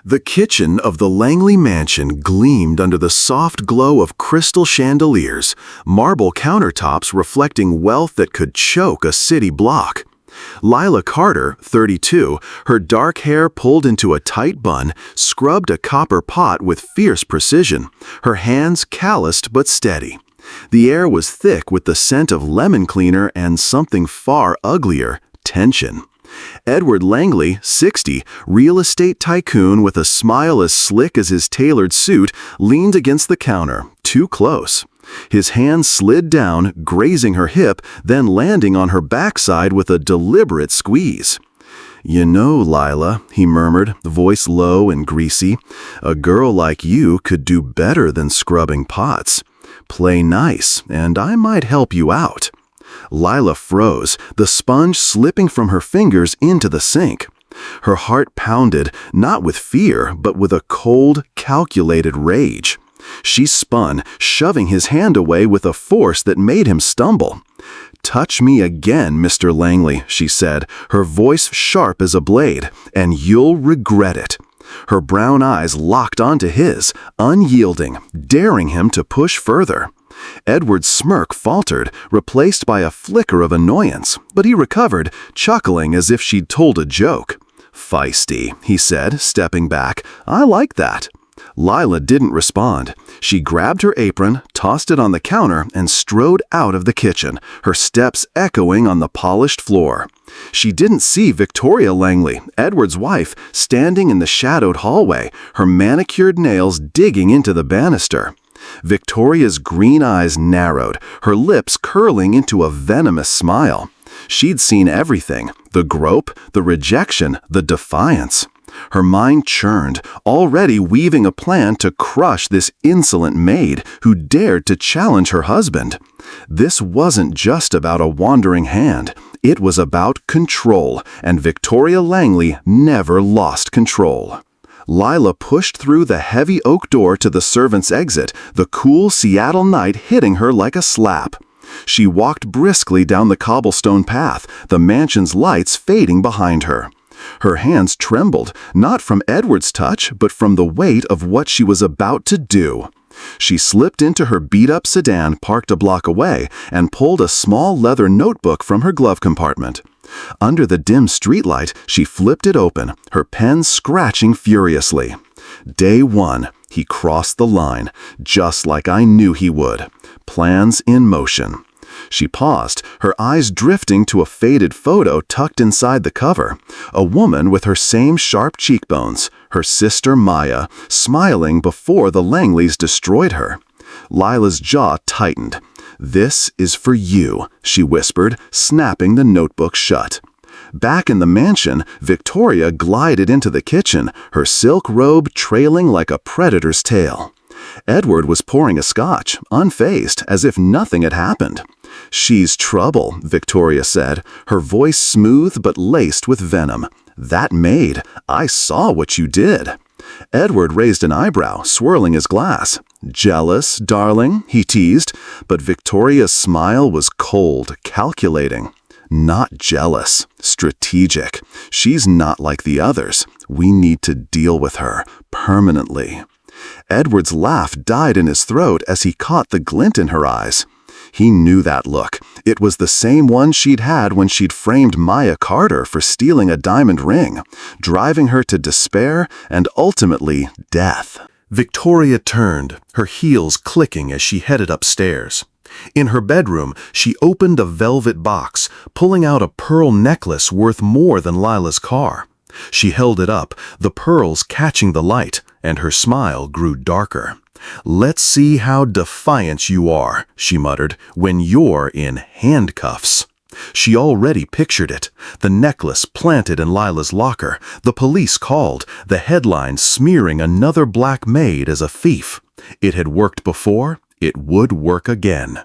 The kitchen of the Langley mansion gleamed under the soft glow of crystal chandeliers, marble countertops reflecting wealth that could choke a city block. Lila Carter, 32, her dark hair pulled into a tight bun, scrubbed a copper pot with fierce precision, her hands calloused but steady. The air was thick with the scent of lemon cleaner and something far uglier, tension. Edward Langley, 60, real estate tycoon with a smile as slick as his tailored suit, leaned against the counter, too close. His hand slid down, grazing her hip, then landing on her backside with a deliberate squeeze. "You know, Lila," he murmured, voice low and greasy, "a girl like you could do better than scrubbing pots. Play nice, and I might help you out." Lila froze, the sponge slipping from her fingers into the sink. Her heart pounded, not with fear, but with a cold, calculated rage. She spun, shoving his hand away with a force that made him stumble. "Touch me again, Mr. Langley," she said, her voice sharp as a blade, "and you'll regret it." Her brown eyes locked onto his, unyielding, daring him to push further. Edward's smirk faltered, replaced by a flicker of annoyance, but he recovered, chuckling as if she'd told a joke. "Feisty," he said, stepping back. "I like that." Lila didn't respond. She grabbed her apron, tossed it on the counter, and strode out of the kitchen, her steps echoing on the polished floor. She didn't see Victoria Langley, Edward's wife, standing in the shadowed hallway, her manicured nails digging into the banister. Victoria's green eyes narrowed, her lips curling into a venomous smile. She'd seen everything, the grope, the rejection, the defiance. Her mind churned, already weaving a plan to crush this insolent maid who dared to challenge her husband. This wasn't just about a wandering hand. It was about control, and Victoria Langley never lost control. Lila pushed through the heavy oak door to the servants' exit, the cool Seattle night hitting her like a slap. She walked briskly down the cobblestone path, the mansion's lights fading behind her. Her hands trembled, not from Edward's touch, but from the weight of what she was about to do. She slipped into her beat-up sedan parked a block away and pulled a small leather notebook from her glove compartment. Under the dim streetlight, she flipped it open, her pen scratching furiously. Day 1, he crossed the line, just like I knew he would. Plans in motion. She paused, her eyes drifting to a faded photo tucked inside the cover. A woman with her same sharp cheekbones, her sister Maya, smiling before the Langleys destroyed her. Lila's jaw tightened. "This is for you," she whispered, snapping the notebook shut. Back in the mansion, Victoria glided into the kitchen, her silk robe trailing like a predator's tail. Edward was pouring a scotch, unfazed, as if nothing had happened. "She's trouble," Victoria said, her voice smooth but laced with venom. "That maid, I saw what you did." Edward raised an eyebrow, swirling his glass. "Jealous, darling?" he teased, but Victoria's smile was cold, calculating. "Not jealous, strategic. She's not like the others. We need to deal with her, permanently." Edward's laugh died in his throat as he caught the glint in her eyes. He knew that look. It was the same one she'd had when she'd framed Maya Carter for stealing a diamond ring, driving her to despair and ultimately death. Victoria turned, her heels clicking as she headed upstairs. In her bedroom, she opened a velvet box, pulling out a pearl necklace worth more than Lila's car. She held it up, the pearls catching the light, and her smile grew darker. "Let's see how defiant you are," she muttered, "when you're in handcuffs." She already pictured it. The necklace planted in Lila's locker, the police called, the headlines smearing another black maid as a thief. It had worked before, it would work again.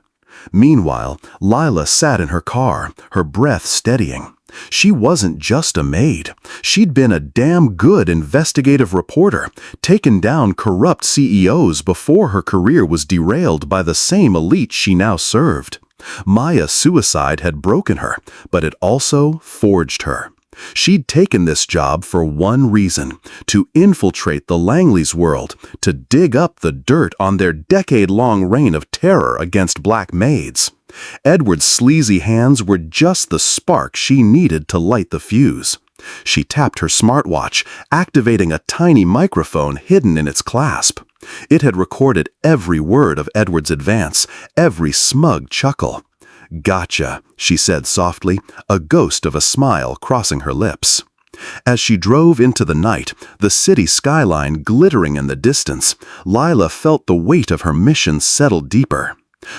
Meanwhile, Lila sat in her car, her breath steadying. She wasn't just a maid. She'd been a damn good investigative reporter, taken down corrupt CEOs before her career was derailed by the same elite she now served. Maya's suicide had broken her, but it also forged her. She'd taken this job for one reason: to infiltrate the Langleys' world, to dig up the dirt on their decade-long reign of terror against black maids. Edward's sleazy hands were just the spark she needed to light the fuse. She tapped her smartwatch, activating a tiny microphone hidden in its clasp. It had recorded every word of Edward's advance, every smug chuckle. "Gotcha," she said softly, a ghost of a smile crossing her lips. As she drove into the night, the city skyline glittering in the distance, Lila felt the weight of her mission settle deeper.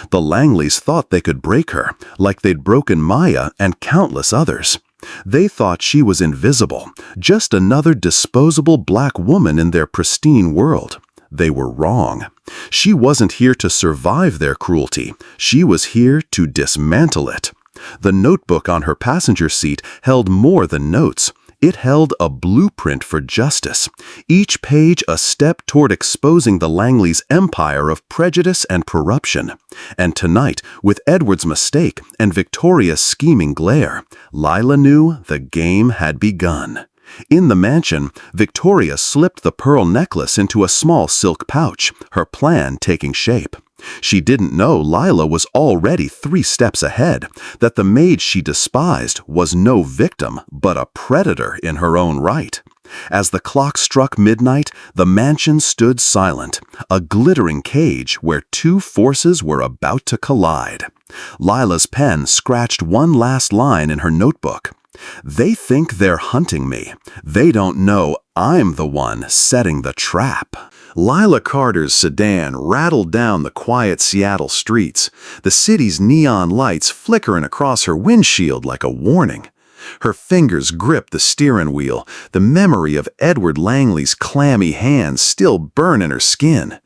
The Langleys thought they could break her, like they'd broken Maya and countless others. They thought she was invisible, just another disposable black woman in their pristine world. They were wrong. She wasn't here to survive their cruelty. She was here to dismantle it. The notebook on her passenger seat held more than notes. It held a blueprint for justice, each page a step toward exposing the Langleys' empire of prejudice and corruption. And tonight, with Edward's mistake and Victoria's scheming glare, Lila knew the game had begun. In the mansion, Victoria slipped the pearl necklace into a small silk pouch, her plan taking shape. She didn't know Lila was already 3 steps ahead, that the maid she despised was no victim, but a predator in her own right. As the clock struck midnight, the mansion stood silent, a glittering cage where 2 forces were about to collide. Lila's pen scratched one last line in her notebook. "They think they're hunting me. They don't know I'm the one setting the trap." Lila Carter's sedan rattled down the quiet Seattle streets, the city's neon lights flickering across her windshield like a warning. Her fingers gripped the steering wheel, the memory of Edward Langley's clammy hands still burning her skin.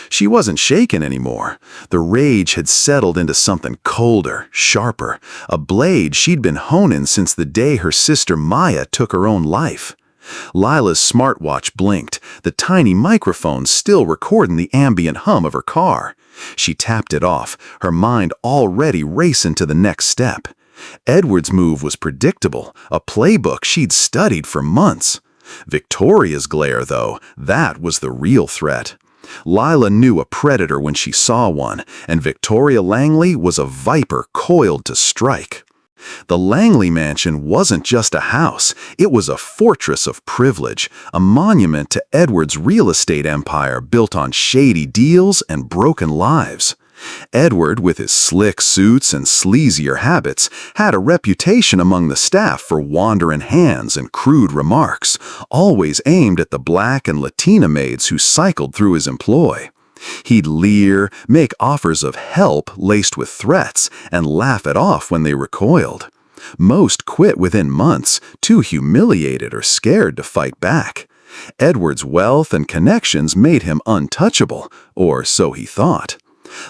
She wasn't shaken anymore. The rage had settled into something colder, sharper, a blade she'd been honing since the day her sister Maya took her own life. Lila's smartwatch blinked, the tiny microphone still recording the ambient hum of her car. She tapped it off, her mind already racing to the next step. Edward's move was predictable, a playbook she'd studied for months. Victoria's glare, though, that was the real threat. Lila knew a predator when she saw one, and Victoria Langley was a viper coiled to strike. The Langley mansion wasn't just a house, it was a fortress of privilege, a monument to Edward's real estate empire built on shady deals and broken lives. Edward, with his slick suits and sleazier habits, had a reputation among the staff for wandering hands and crude remarks, always aimed at the black and Latina maids who cycled through his employ. He'd leer, make offers of help laced with threats, and laugh it off when they recoiled. Most quit within months, too humiliated or scared to fight back. Edward's wealth and connections made him untouchable, or so he thought.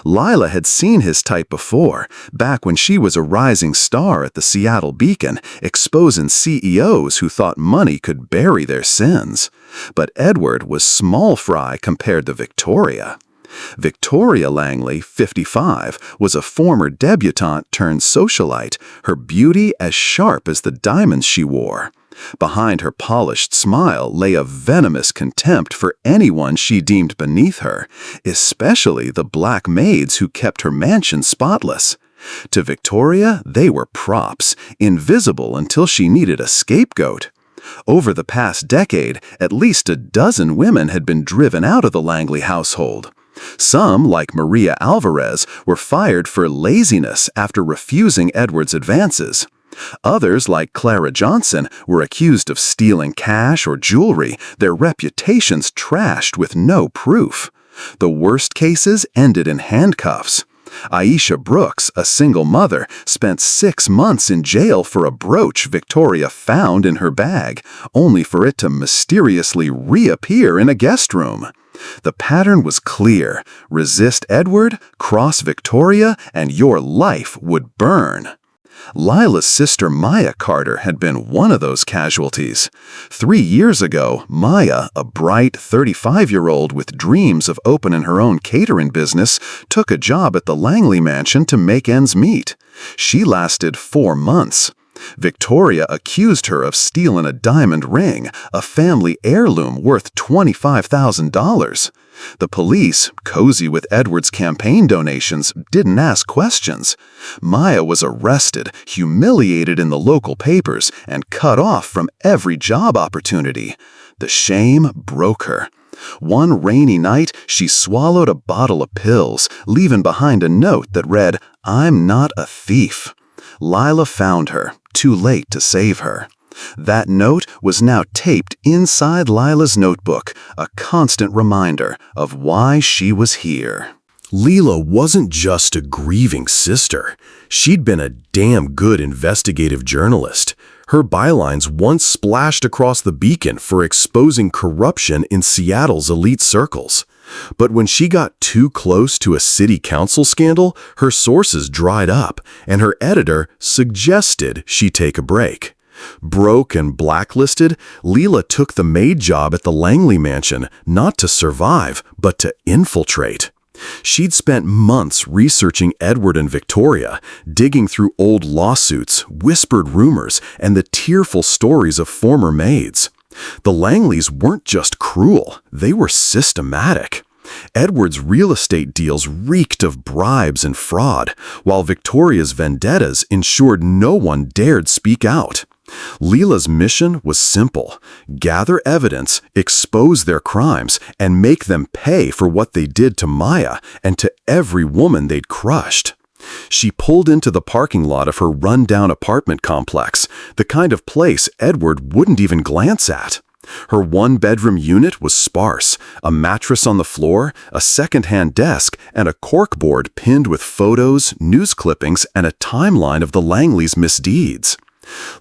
Lila had seen his type before, back when she was a rising star at the Seattle Beacon, exposing CEOs who thought money could bury their sins. But Edward was small fry compared to Victoria. Victoria Langley, 55, was a former debutante turned socialite, her beauty as sharp as the diamonds she wore. Behind her polished smile lay a venomous contempt for anyone she deemed beneath her, especially the black maids who kept her mansion spotless. To Victoria, they were props, invisible until she needed a scapegoat. Over the past decade, at least a dozen women had been driven out of the Langley household. Some, like Maria Alvarez, were fired for laziness after refusing Edward's advances. Others, like Clara Johnson, were accused of stealing cash or jewelry, their reputations trashed with no proof. The worst cases ended in handcuffs. Aisha Brooks, a single mother, spent 6 months in jail for a brooch Victoria found in her bag, only for it to mysteriously reappear in a guest room. The pattern was clear: resist Edward, cross Victoria, and your life would burn. Lila's sister Maya Carter had been one of those casualties. 3 years ago, Maya, a bright 35-year-old with dreams of opening her own catering business, took a job at the Langley mansion to make ends meet. She lasted 4 months. Victoria accused her of stealing a diamond ring, a family heirloom worth $25,000. The police, cozy with Edward's campaign donations, didn't ask questions. Maya was arrested, humiliated in the local papers, and cut off from every job opportunity. The shame broke her. One rainy night, she swallowed a bottle of pills, leaving behind a note that read, "I'm not a thief." Lila found her, too late to save her. That note was now taped inside Lila's notebook, a constant reminder of why she was here. Lila wasn't just a grieving sister. She'd been a damn good investigative journalist. Her bylines once splashed across the beacon for exposing corruption in Seattle's elite circles. But when she got too close to a city council scandal, her sources dried up, and her editor suggested she take a break. Broke and blacklisted, Lila took the maid job at the Langley mansion, not to survive, but to infiltrate. She'd spent months researching Edward and Victoria, digging through old lawsuits, whispered rumors, and the tearful stories of former maids. The Langleys weren't just cruel, they were systematic. Edward's real estate deals reeked of bribes and fraud, while Victoria's vendettas ensured no one dared speak out. Lila's mission was simple: gather evidence, expose their crimes, and make them pay for what they did to Maya and to every woman they'd crushed. She pulled into the parking lot of her run-down apartment complex, the kind of place Edward wouldn't even glance at. Her one-bedroom unit was sparse, a mattress on the floor, a second-hand desk, and a corkboard pinned with photos, news clippings, and a timeline of the Langleys' misdeeds.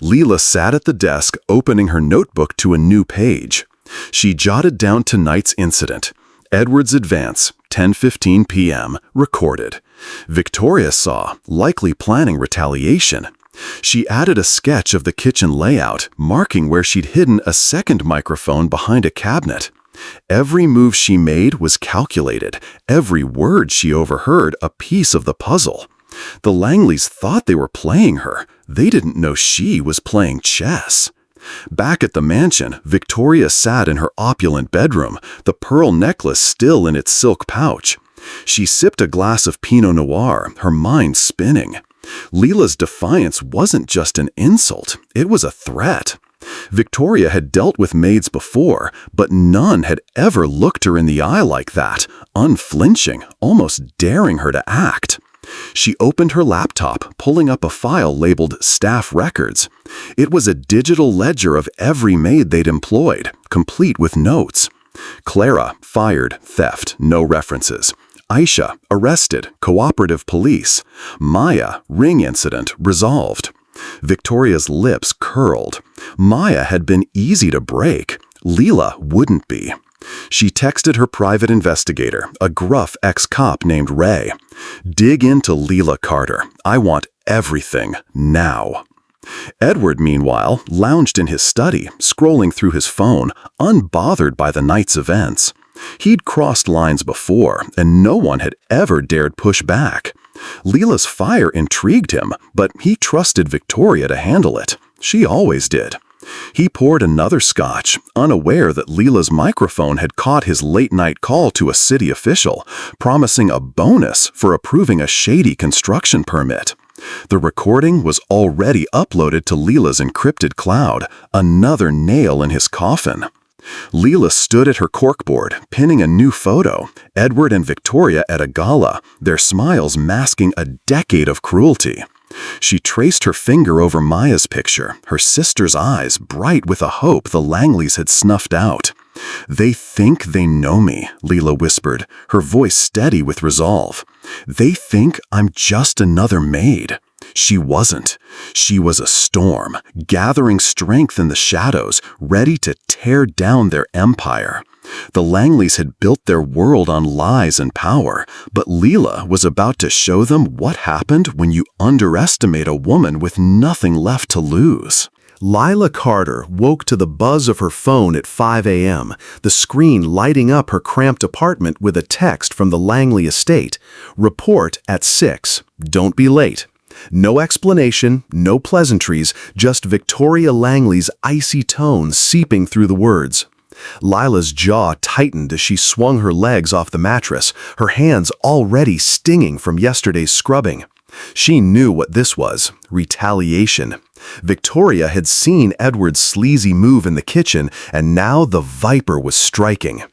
Lila sat at the desk, opening her notebook to a new page. She jotted down tonight's incident. Edward's advance, 10:15 p.m., recorded. Victoria saw, likely planning retaliation. She added a sketch of the kitchen layout, marking where she'd hidden a second microphone behind a cabinet. Every move she made was calculated, every word she overheard a piece of the puzzle. The Langleys thought they were playing her. They didn't know she was playing chess. Back at the mansion, Victoria sat in her opulent bedroom, the pearl necklace still in its silk pouch. She sipped a glass of Pinot Noir, her mind spinning. Lila's defiance wasn't just an insult, it was a threat. Victoria had dealt with maids before, but none had ever looked her in the eye like that, unflinching, almost daring her to act. She opened her laptop, pulling up a file labeled Staff Records. It was a digital ledger of every maid they'd employed, complete with notes. Clara, fired, theft, no references. Aisha, arrested, cooperative police. Maya, ring incident, resolved. Victoria's lips curled. Maya had been easy to break. Lila wouldn't be. She texted her private investigator, a gruff ex-cop named Ray. "Dig into Lila Carter. I want everything, now." Edward, meanwhile, lounged in his study, scrolling through his phone, unbothered by the night's events. He'd crossed lines before, and no one had ever dared push back. Lila's fire intrigued him, but he trusted Victoria to handle it. She always did. He poured another scotch, unaware that Lila's microphone had caught his late-night call to a city official, promising a bonus for approving a shady construction permit. The recording was already uploaded to Lila's encrypted cloud, another nail in his coffin. Lila stood at her corkboard, pinning a new photo, Edward and Victoria at a gala, their smiles masking a decade of cruelty. She traced her finger over Maya's picture, her sister's eyes bright with a hope the Langleys had snuffed out. "They think they know me," Lila whispered, her voice steady with resolve. "They think I'm just another maid." She wasn't. She was a storm, gathering strength in the shadows, ready to tear down their empire. The Langleys had built their world on lies and power, but Lila was about to show them what happened when you underestimate a woman with nothing left to lose. Lila Carter woke to the buzz of her phone at 5 a.m., the screen lighting up her cramped apartment with a text from the Langley estate. "Report at 6. Don't be late." No explanation, no pleasantries, just Victoria Langley's icy tones seeping through the words. Lila's jaw tightened as she swung her legs off the mattress, her hands already stinging from yesterday's scrubbing. She knew what this was, retaliation. Victoria had seen Edward's sleazy move in the kitchen, and now the viper was striking.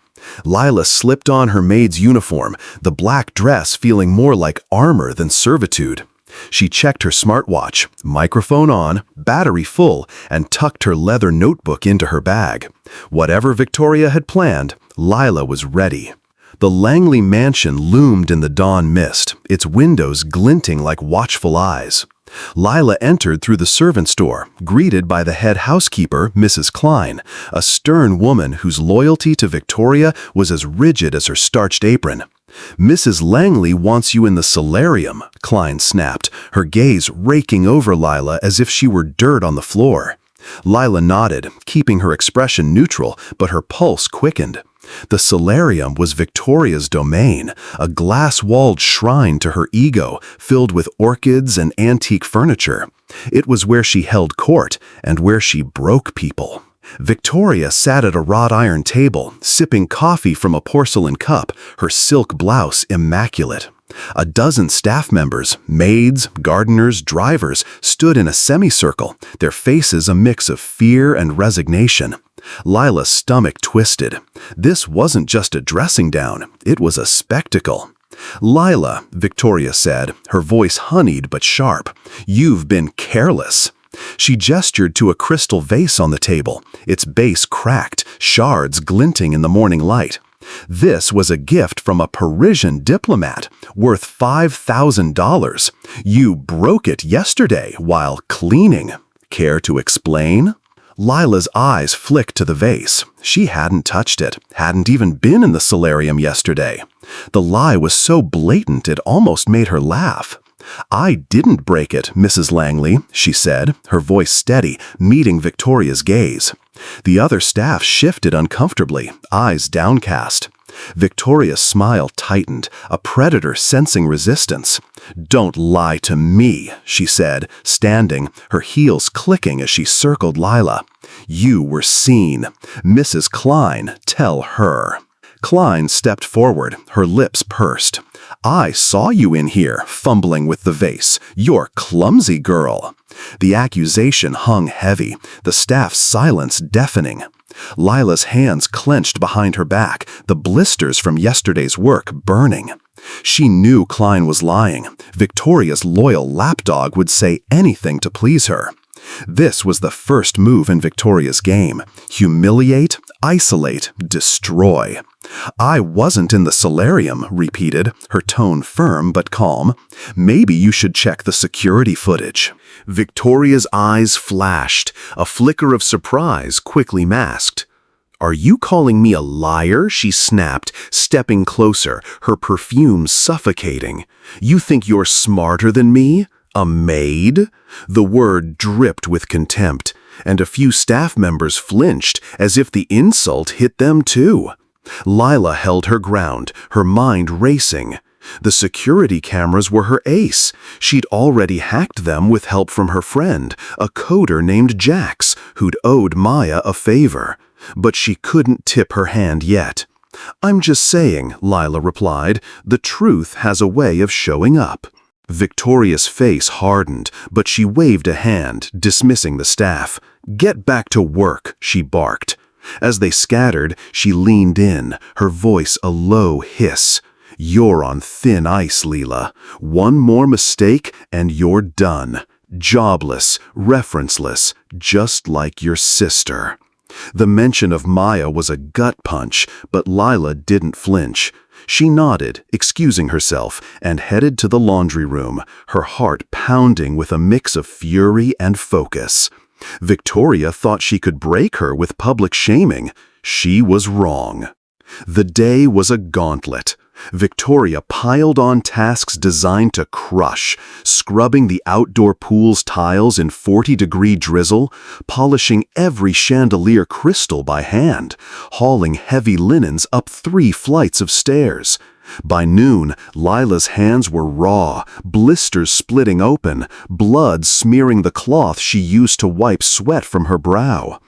Lila slipped on her maid's uniform, the black dress feeling more like armor than servitude. She checked her smartwatch, microphone on, battery full, and tucked her leather notebook into her bag. Whatever Victoria had planned, Lila was ready. The Langley mansion loomed in the dawn mist, its windows glinting like watchful eyes. Lila entered through the servants' door, greeted by the head housekeeper, Mrs. Klein, a stern woman whose loyalty to Victoria was as rigid as her starched apron. "Mrs. Langley wants you in the solarium," Klein snapped, her gaze raking over Lila as if she were dirt on the floor. Lila nodded, keeping her expression neutral, but her pulse quickened. The solarium was Victoria's domain, a glass-walled shrine to her ego, filled with orchids and antique furniture. It was where she held court and where she broke people. Victoria sat at a wrought iron table, sipping coffee from a porcelain cup, her silk blouse immaculate. A dozen staff members, maids, gardeners, drivers, stood in a semicircle, their faces a mix of fear and resignation. Lila's stomach twisted. This wasn't just a dressing down, it was a spectacle. "Lila," Victoria said, her voice honeyed but sharp, "you've been careless." She gestured to a crystal vase on the table, its base cracked, shards glinting in the morning light. This was a gift from a Parisian diplomat, worth $5,000. You broke it yesterday while cleaning. Care to explain? Lila's eyes flicked to the vase. She hadn't touched it, hadn't even been in the solarium yesterday. The lie was so blatant it almost made her laugh. "I didn't break it, Mrs. Langley," she said, her voice steady, meeting Victoria's gaze. The other staff shifted uncomfortably, eyes downcast. Victoria's smile tightened, a predator sensing resistance. "Don't lie to me," she said, standing, her heels clicking as she circled Lila. "You were seen. Mrs. Klein, tell her." Klein stepped forward, her lips pursed. "I saw you in here, fumbling with the vase. You're clumsy, girl." The accusation hung heavy, the staff's silence deafening. Lila's hands clenched behind her back, the blisters from yesterday's work burning. She knew Klein was lying. Victoria's loyal lapdog would say anything to please her. This was the first move in Victoria's game. Humiliate, isolate, destroy. "I wasn't in the solarium," repeated, her tone firm but calm. "Maybe you should check the security footage." Victoria's eyes flashed, a flicker of surprise quickly masked. "Are you calling me a liar?" she snapped, stepping closer, her perfume suffocating. "You think you're smarter than me? A maid?" The word dripped with contempt, and a few staff members flinched as if the insult hit them too. Lila held her ground, her mind racing. The security cameras were her ace. She'd already hacked them with help from her friend, a coder named Jax, who'd owed Maya a favor. But she couldn't tip her hand yet. "I'm just saying," Lila replied, "the truth has a way of showing up." Victoria's face hardened, but she waved a hand, dismissing the staff. "Get back to work," she barked. As they scattered, she leaned in, her voice a low hiss. "You're on thin ice, Lila. One more mistake and you're done. Jobless, referenceless, just like your sister." The mention of Maya was a gut punch, but Lila didn't flinch. She nodded, excusing herself, and headed to the laundry room, her heart pounding with a mix of fury and focus. Victoria thought she could break her with public shaming. She was wrong. The day was a gauntlet. Victoria piled on tasks designed to crush, scrubbing the outdoor pool's tiles in 40-degree drizzle, polishing every chandelier crystal by hand, hauling heavy linens up 3 flights of stairs. By noon, Lila's hands were raw, blisters splitting open, blood smearing the cloth she used to wipe sweat from her brow.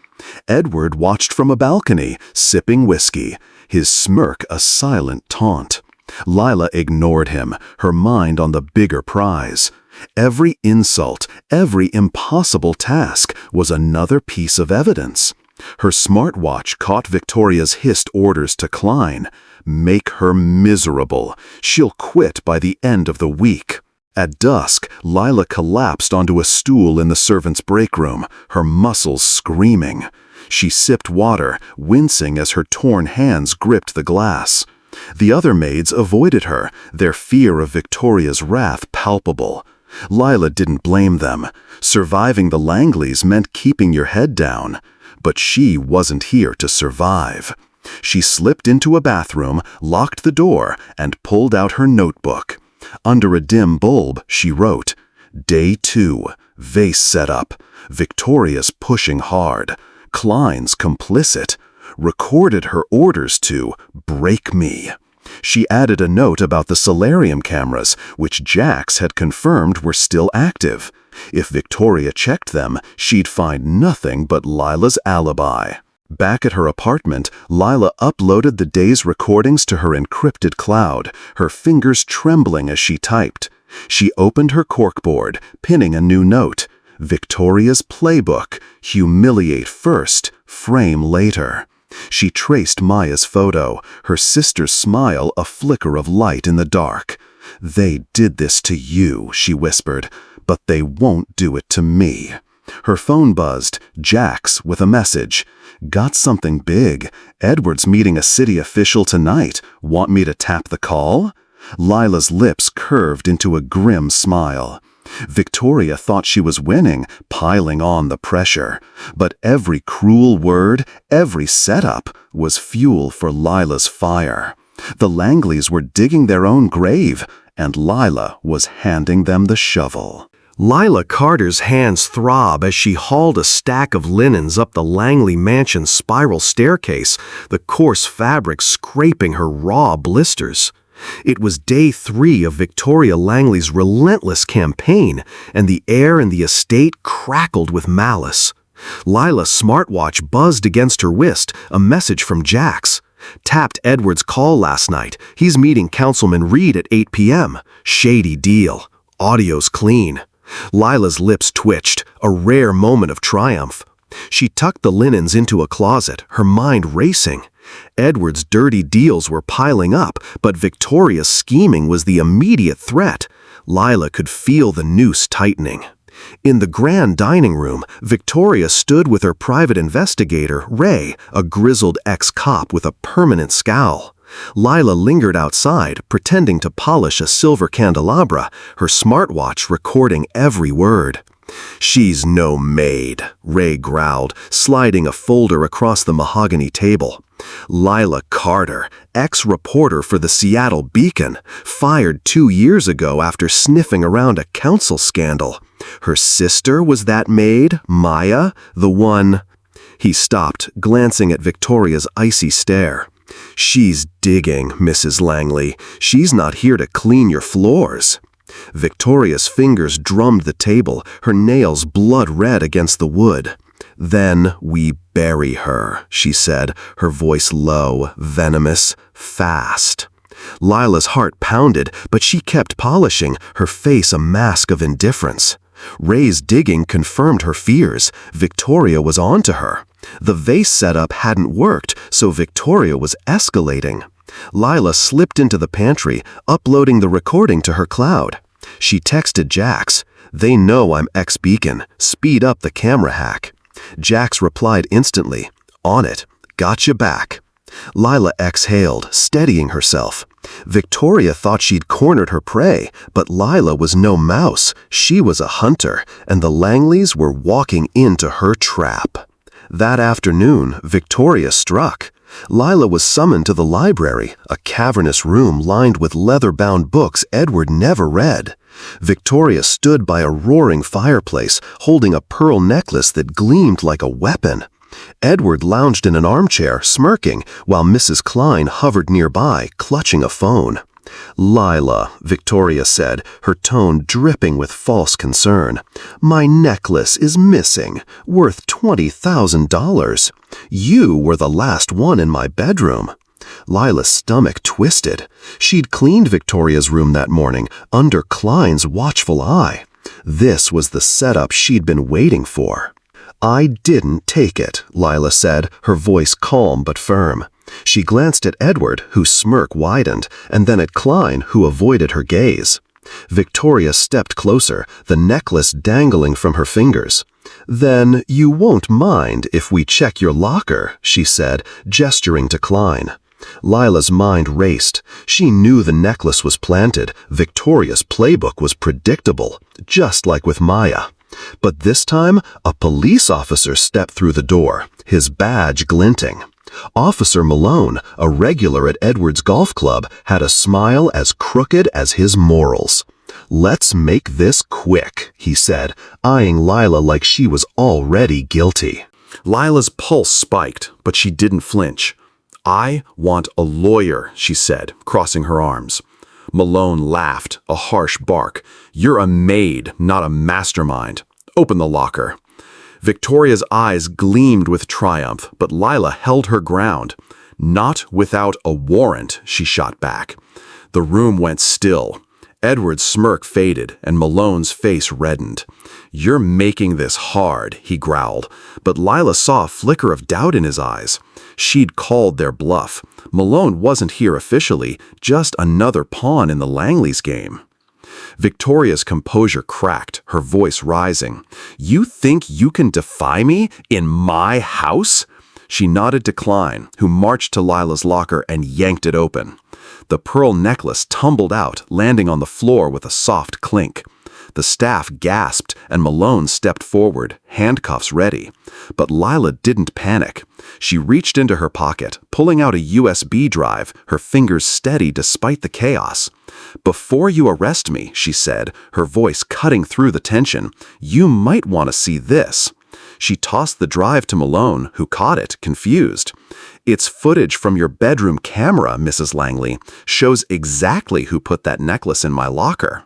Edward watched from a balcony, sipping whiskey, his smirk a silent taunt. Lila ignored him, her mind on the bigger prize. Every insult, every impossible task was another piece of evidence. Her smartwatch caught Victoria's hissed orders to Klein. Make her miserable. She'll quit by the end of the week. At dusk, Lila collapsed onto a stool in the servants' break room, her muscles screaming. She sipped water, wincing as her torn hands gripped the glass. The other maids avoided her, their fear of Victoria's wrath palpable. Lila didn't blame them. Surviving the Langleys meant keeping your head down. But she wasn't here to survive. She slipped into a bathroom, locked the door, and pulled out her notebook. Under a dim bulb, she wrote, Day 2, vase set up. Victoria's pushing hard. Klein's complicit. Recorded her orders to break me. She added a note about the solarium cameras, which Jax had confirmed were still active. If Victoria checked them, she'd find nothing but Lila's alibi. Back at her apartment, Lila uploaded the day's recordings to her encrypted cloud, her fingers trembling as she typed. She opened her corkboard, pinning a new note. Victoria's playbook, humiliate first, frame later. She traced Maya's photo, her sister's smile a flicker of light in the dark. They did this to you, she whispered, but they won't do it to me. Her phone buzzed, Jax with a message. Got something big. Edward's meeting a city official tonight. Want me to tap the call? Lila's lips curved into a grim smile. Victoria thought she was winning, piling on the pressure. But every cruel word, every setup, was fuel for Lila's fire. The Langleys were digging their own grave, and Lila was handing them the shovel. Lila Carter's hands throb as she hauled a stack of linens up the Langley mansion's spiral staircase, the coarse fabric scraping her raw blisters. It was day 3 of Victoria Langley's relentless campaign, and the air in the estate crackled with malice. Lila's smartwatch buzzed against her wrist, a message from Jax. Tapped Edward's call last night. He's meeting Councilman Reed at 8 p.m. Shady deal. Audio's clean. Lila's lips twitched, a rare moment of triumph. She tucked the linens into a closet, her mind racing. Edward's dirty deals were piling up, but Victoria's scheming was the immediate threat. Lila could feel the noose tightening. In the grand dining room, Victoria stood with her private investigator, Ray, a grizzled ex-cop with a permanent scowl. Lila lingered outside, pretending to polish a silver candelabra, her smartwatch recording every word. She's no maid, Ray growled, sliding a folder across the mahogany table. Lila Carter, ex-reporter for the Seattle Beacon, fired 2 years ago after sniffing around a council scandal. Her sister was that maid, Maya, the one... He stopped, glancing at Victoria's icy stare. She's digging, Mrs. Langley. She's not here to clean your floors. Victoria's fingers drummed the table, her nails blood red against the wood. Then we bury her, she said, her voice low, venomous, fast. Lila's heart pounded, but she kept polishing, her face a mask of indifference. Ray's digging confirmed her fears. Victoria was on to her. The vase setup hadn't worked, so Victoria was escalating. Lila slipped into the pantry, uploading the recording to her cloud. She texted Jax, "They know I'm ex-Beacon. Speed up the camera hack." Jax replied instantly, "On it. Gotcha back." Lila exhaled, steadying herself. Victoria thought she'd cornered her prey, but Lila was no mouse. She was a hunter, and the Langleys were walking into her trap. That afternoon, Victoria struck. Lila was summoned to the library, a cavernous room lined with leather-bound books Edward never read. Victoria stood by a roaring fireplace, holding a pearl necklace that gleamed like a weapon. Edward lounged in an armchair, smirking, while Mrs. Klein hovered nearby, clutching a phone. "Lila," Victoria said, her tone dripping with false concern. "My necklace is missing, worth $20,000. You were the last one in my bedroom." Lila's stomach twisted. She'd cleaned Victoria's room that morning, under Klein's watchful eye. This was the setup she'd been waiting for. "I didn't take it," Lila said, her voice calm but firm. She glanced at Edward, whose smirk widened, and then at Klein, who avoided her gaze. Victoria stepped closer, the necklace dangling from her fingers. "Then you won't mind if we check your locker," she said, gesturing to Klein. Lila's mind raced. She knew the necklace was planted. Victoria's playbook was predictable, just like with Maya. But this time, a police officer stepped through the door, his badge glinting. Officer Malone, a regular at Edward's golf club, had a smile as crooked as his morals. "Let's make this quick," he said, eyeing Lila like she was already guilty. Lila's pulse spiked, but she didn't flinch. "I want a lawyer," she said, crossing her arms. Malone laughed, a harsh bark. "You're a maid, not a mastermind. Open the locker." Victoria's eyes gleamed with triumph, but Lila held her ground. "Not without a warrant," she shot back. The room went still. Edward's smirk faded, and Malone's face reddened. "You're making this hard," he growled, but Lila saw a flicker of doubt in his eyes. She'd called their bluff. Malone wasn't here officially, just another pawn in the Langleys game. Victoria's composure cracked, her voice rising. "You think you can defy me in my house?" She nodded to Klein, who marched to Lila's locker and yanked it open. The pearl necklace tumbled out, landing on the floor with a soft clink. The staff gasped, and Malone stepped forward, handcuffs ready. But Lila didn't panic. She reached into her pocket, pulling out a USB drive, her fingers steady despite the chaos. "Before you arrest me," she said, her voice cutting through the tension, "you might want to see this." She tossed the drive to Malone, who caught it, confused. "It's footage from your bedroom camera, Mrs. Langley. Shows exactly who put that necklace in my locker."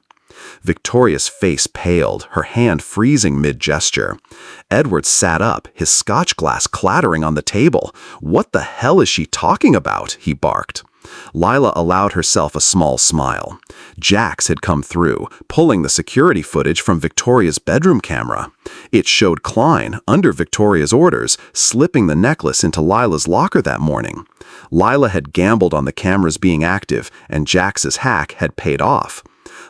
Victoria's face paled, her hand freezing mid-gesture. Edward sat up, his scotch glass clattering on the table. "What the hell is she talking about?" he barked. Lila allowed herself a small smile. Jax had come through, pulling the security footage from Victoria's bedroom camera. It showed Klein, under Victoria's orders, slipping the necklace into Lila's locker that morning. Lila had gambled on the cameras being active, and Jax's hack had paid off.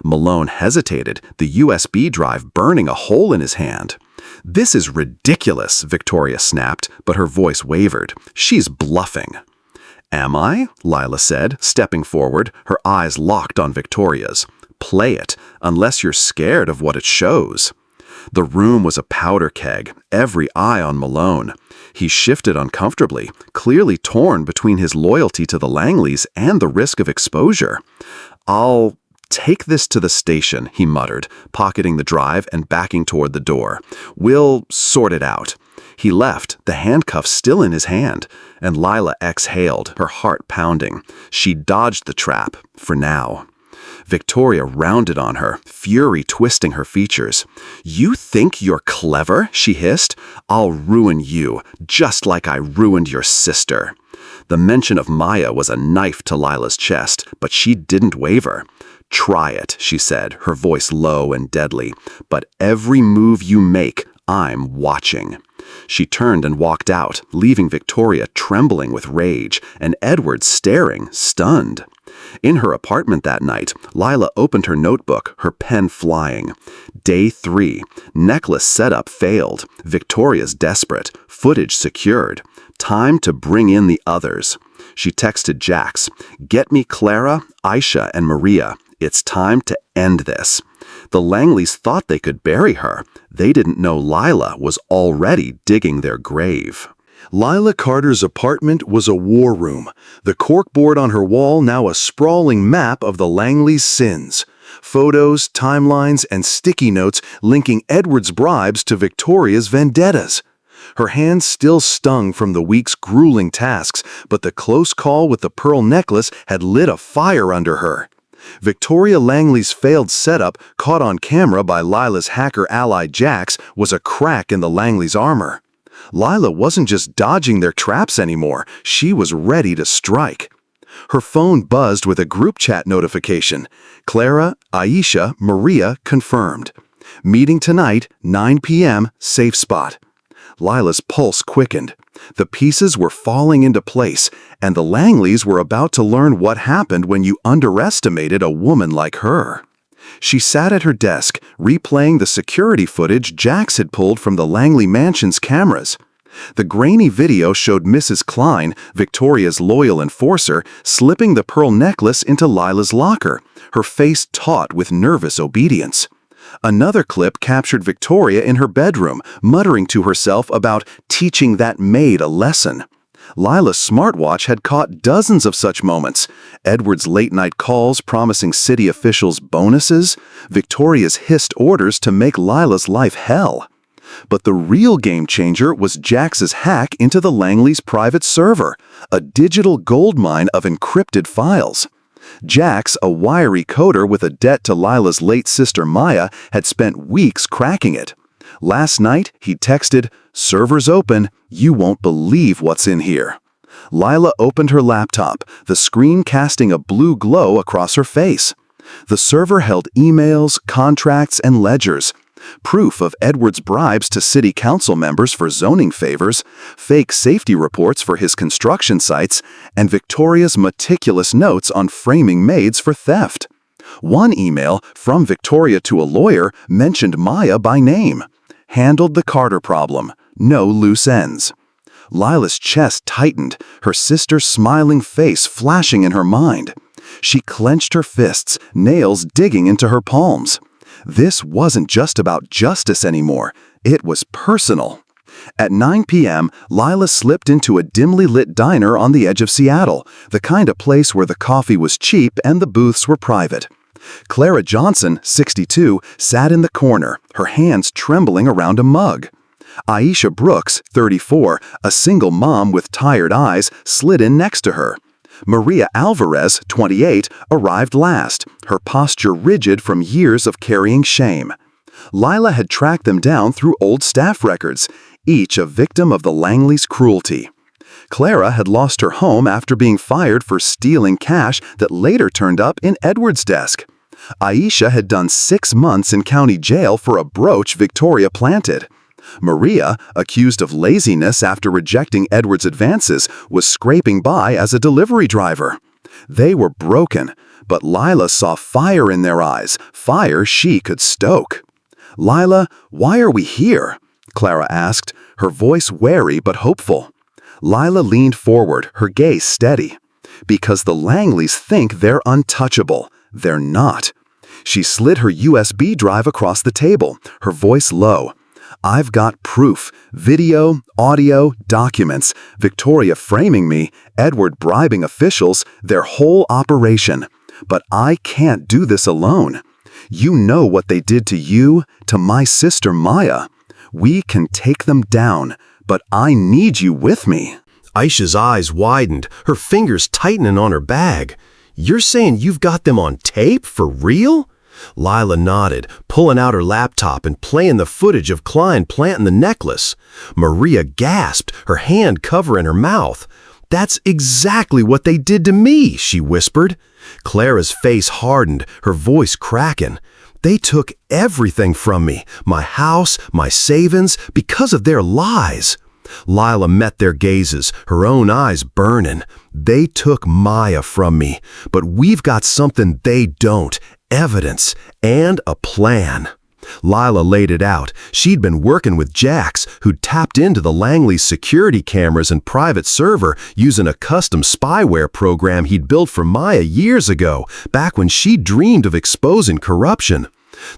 Malone hesitated, the USB drive burning a hole in his hand. "This is ridiculous," Victoria snapped, but her voice wavered. "She's bluffing." "Am I?" Lila said, stepping forward, her eyes locked on Victoria's. "Play it, unless you're scared of what it shows." The room was a powder keg, every eye on Malone. He shifted uncomfortably, clearly torn between his loyalty to the Langleys and the risk of exposure. "I'll take this to the station," he muttered, pocketing the drive and backing toward the door. "We'll sort it out." He left, the handcuffs still in his hand, and Lila exhaled, her heart pounding. She dodged the trap, for now. Victoria rounded on her, fury twisting her features. "You think you're clever?" she hissed. "I'll ruin you, just like I ruined your sister." The mention of Maya was a knife to Lila's chest, but she didn't waver. "Try it," she said, her voice low and deadly. "But every move you make, I'm watching." She turned and walked out, leaving Victoria trembling with rage, and Edward staring, stunned. In her apartment that night, Lila opened her notebook, her pen flying. Day 3. Necklace setup failed. Victoria's desperate. Footage secured. Time to bring in the others. She texted Jax, "Get me Clara, Aisha, and Maria. It's time to end this." The Langleys thought they could bury her. They didn't know Lila was already digging their grave. Lila Carter's apartment was a war room, the corkboard on her wall now a sprawling map of the Langleys' sins. Photos, timelines, and sticky notes linking Edward's bribes to Victoria's vendettas. Her hands still stung from the week's grueling tasks, but the close call with the pearl necklace had lit a fire under her. Victoria Langley's failed setup, caught on camera by Lila's hacker ally Jax, was a crack in the Langleys' armor. Lila wasn't just dodging their traps anymore, she was ready to strike. Her phone buzzed with a group chat notification. Clara, Aisha, Maria confirmed. Meeting tonight, 9 p.m., safe spot. Lila's pulse quickened. The pieces were falling into place, and the Langleys were about to learn what happened when you underestimated a woman like her. She sat at her desk, replaying the security footage Jax had pulled from the Langley mansion's cameras. The grainy video showed Mrs. Klein, Victoria's loyal enforcer, slipping the pearl necklace into Lila's locker, her face taut with nervous obedience. Another clip captured Victoria in her bedroom, muttering to herself about teaching that maid a lesson. Lila's smartwatch had caught dozens of such moments. Edward's late-night calls promising city officials bonuses, Victoria's hissed orders to make Lila's life hell. But the real game-changer was Jax's hack into the Langleys' private server, a digital goldmine of encrypted files. Jax, a wiry coder with a debt to Lila's late sister Maya, had spent weeks cracking it. Last night, he texted, "Server's open, you won't believe what's in here." Lila opened her laptop, the screen casting a blue glow across her face. The server held emails, contracts, and ledgers. Proof of Edward's bribes to city council members for zoning favors, fake safety reports for his construction sites, and Victoria's meticulous notes on framing maids for theft. One email, from Victoria to a lawyer, mentioned Maya by name. Handled the Carter problem. No loose ends. Lila's chest tightened, her sister's smiling face flashing in her mind. She clenched her fists, nails digging into her palms. This wasn't just about justice anymore. It was personal. At 9 p.m., Lila slipped into a dimly lit diner on the edge of Seattle, the kind of place where the coffee was cheap and the booths were private. Clara Johnson, 62, sat in the corner, her hands trembling around a mug. Aisha Brooks, 34, a single mom with tired eyes, slid in next to her. Maria Alvarez, 28, arrived last, her posture rigid from years of carrying shame. Lila had tracked them down through old staff records, each a victim of the Langleys' cruelty. Clara had lost her home after being fired for stealing cash that later turned up in Edward's desk. Aisha had done 6 months in county jail for a brooch Victoria planted. Maria, accused of laziness after rejecting Edward's advances, was scraping by as a delivery driver. They were broken, but Lila saw fire in their eyes, fire she could stoke. "Lila, why are we here?" Clara asked, her voice wary but hopeful. Lila leaned forward, her gaze steady. "Because the Langleys think they're untouchable. They're not." She slid her USB drive across the table, her voice low. "I've got proof, video, audio, documents, Victoria framing me, Edward bribing officials, their whole operation. But I can't do this alone. You know what they did to you, to my sister Maya. We can take them down, but I need you with me." Aisha's eyes widened, her fingers tightening on her bag. "You're saying you've got them on tape, for real?" Lila nodded, pulling out her laptop and playing the footage of Klein planting the necklace. Maria gasped, her hand covering her mouth. "That's exactly what they did to me," she whispered. Clara's face hardened, her voice cracking. "They took everything from me, my house, my savings, because of their lies." Lila met their gazes, her own eyes burning. "They took Maya from me, but we've got something they don't. Evidence and a plan." Lila laid it out. She'd been working with Jax, who'd tapped into the Langley's security cameras and private server using a custom spyware program he'd built for Maya years ago, back when she dreamed of exposing corruption.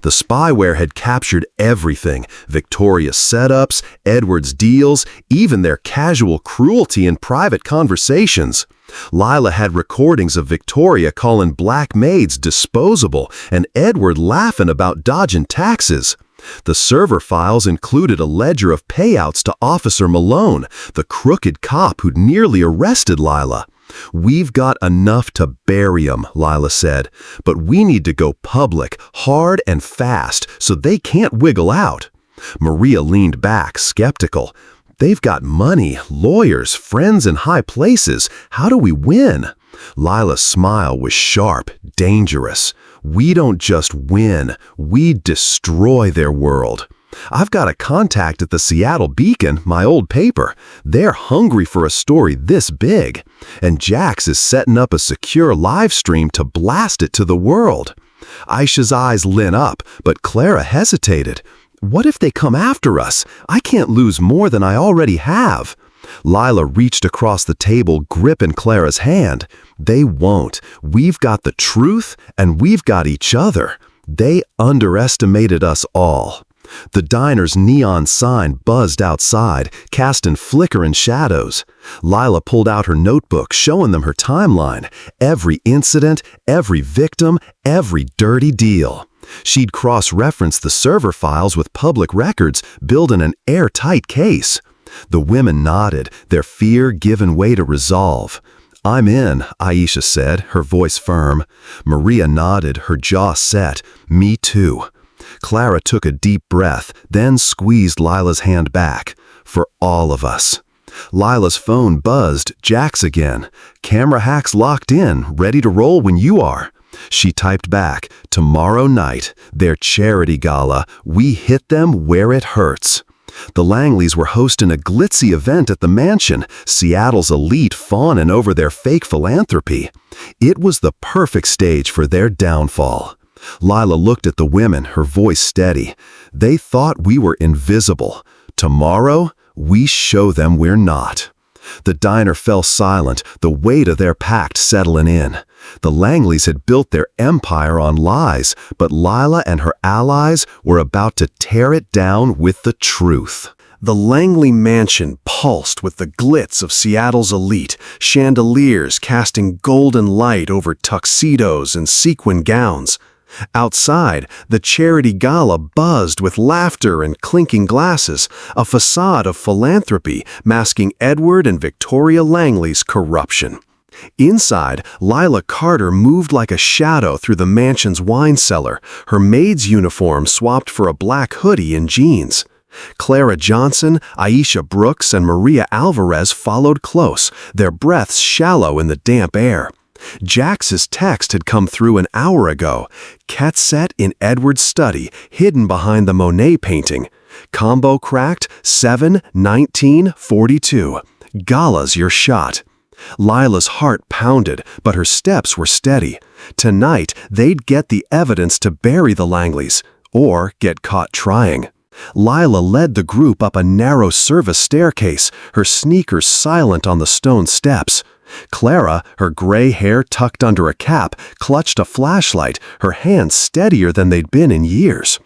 The spyware had captured everything: Victoria's setups, Edward's deals, even their casual cruelty in private conversations. Lila had recordings of Victoria calling black maids disposable and Edward laughing about dodging taxes. The server files included a ledger of payouts to Officer Malone, the crooked cop who'd nearly arrested Lila. "We've got enough to bury 'em," Lila said, "but we need to go public, hard and fast, so they can't wiggle out." Maria leaned back, skeptical. "They've got money, lawyers, friends in high places. How do we win?" Lila's smile was sharp, dangerous. "We don't just win, we destroy their world. I've got a contact at the Seattle Beacon, my old paper. They're hungry for a story this big. And Jax is setting up a secure live stream to blast it to the world." Aisha's eyes lit up, but Clara hesitated. "What if they come after us? I can't lose more than I already have." Lila reached across the table, gripping Clara's hand. "They won't. We've got the truth, and we've got each other. They underestimated us all." The diner's neon sign buzzed outside, casting flickering shadows. Lila pulled out her notebook, showing them her timeline. Every incident, every victim, every dirty deal. She'd cross-referenced the server files with public records, building an airtight case. The women nodded, their fear giving way to resolve. "I'm in," Aisha said, her voice firm. Maria nodded, her jaw set. "Me too." Clara took a deep breath, then squeezed Lila's hand back. "For all of us." Lila's phone buzzed, Jax again. "Camera hacks locked in, ready to roll when you are." She typed back, "Tomorrow night, their charity gala, we hit them where it hurts." The Langleys were hosting a glitzy event at the mansion, Seattle's elite fawning over their fake philanthropy. It was the perfect stage for their downfall. Lila looked at the women, her voice steady. "They thought we were invisible. Tomorrow, we show them we're not." The diner fell silent, the weight of their pact settling in. The Langleys had built their empire on lies, but Lila and her allies were about to tear it down with the truth. The Langley mansion pulsed with the glitz of Seattle's elite, chandeliers casting golden light over tuxedos and sequin gowns. Outside, the charity gala buzzed with laughter and clinking glasses, a facade of philanthropy masking Edward and Victoria Langley's corruption. Inside, Lila Carter moved like a shadow through the mansion's wine cellar, her maid's uniform swapped for a black hoodie and jeans. Clara Johnson, Aisha Brooks, and Maria Alvarez followed close, their breaths shallow in the damp air. Jax's text had come through an hour ago. Cat set in Edward's study, hidden behind the Monet painting. Combo cracked 7-19-42. Gala's your shot. Lila's heart pounded, but her steps were steady. Tonight, they'd get the evidence to bury the Langleys, or get caught trying. Lila led the group up a narrow service staircase, her sneakers silent on the stone steps. Clara, her gray hair tucked under a cap, clutched a flashlight, her hands steadier than they'd been in years.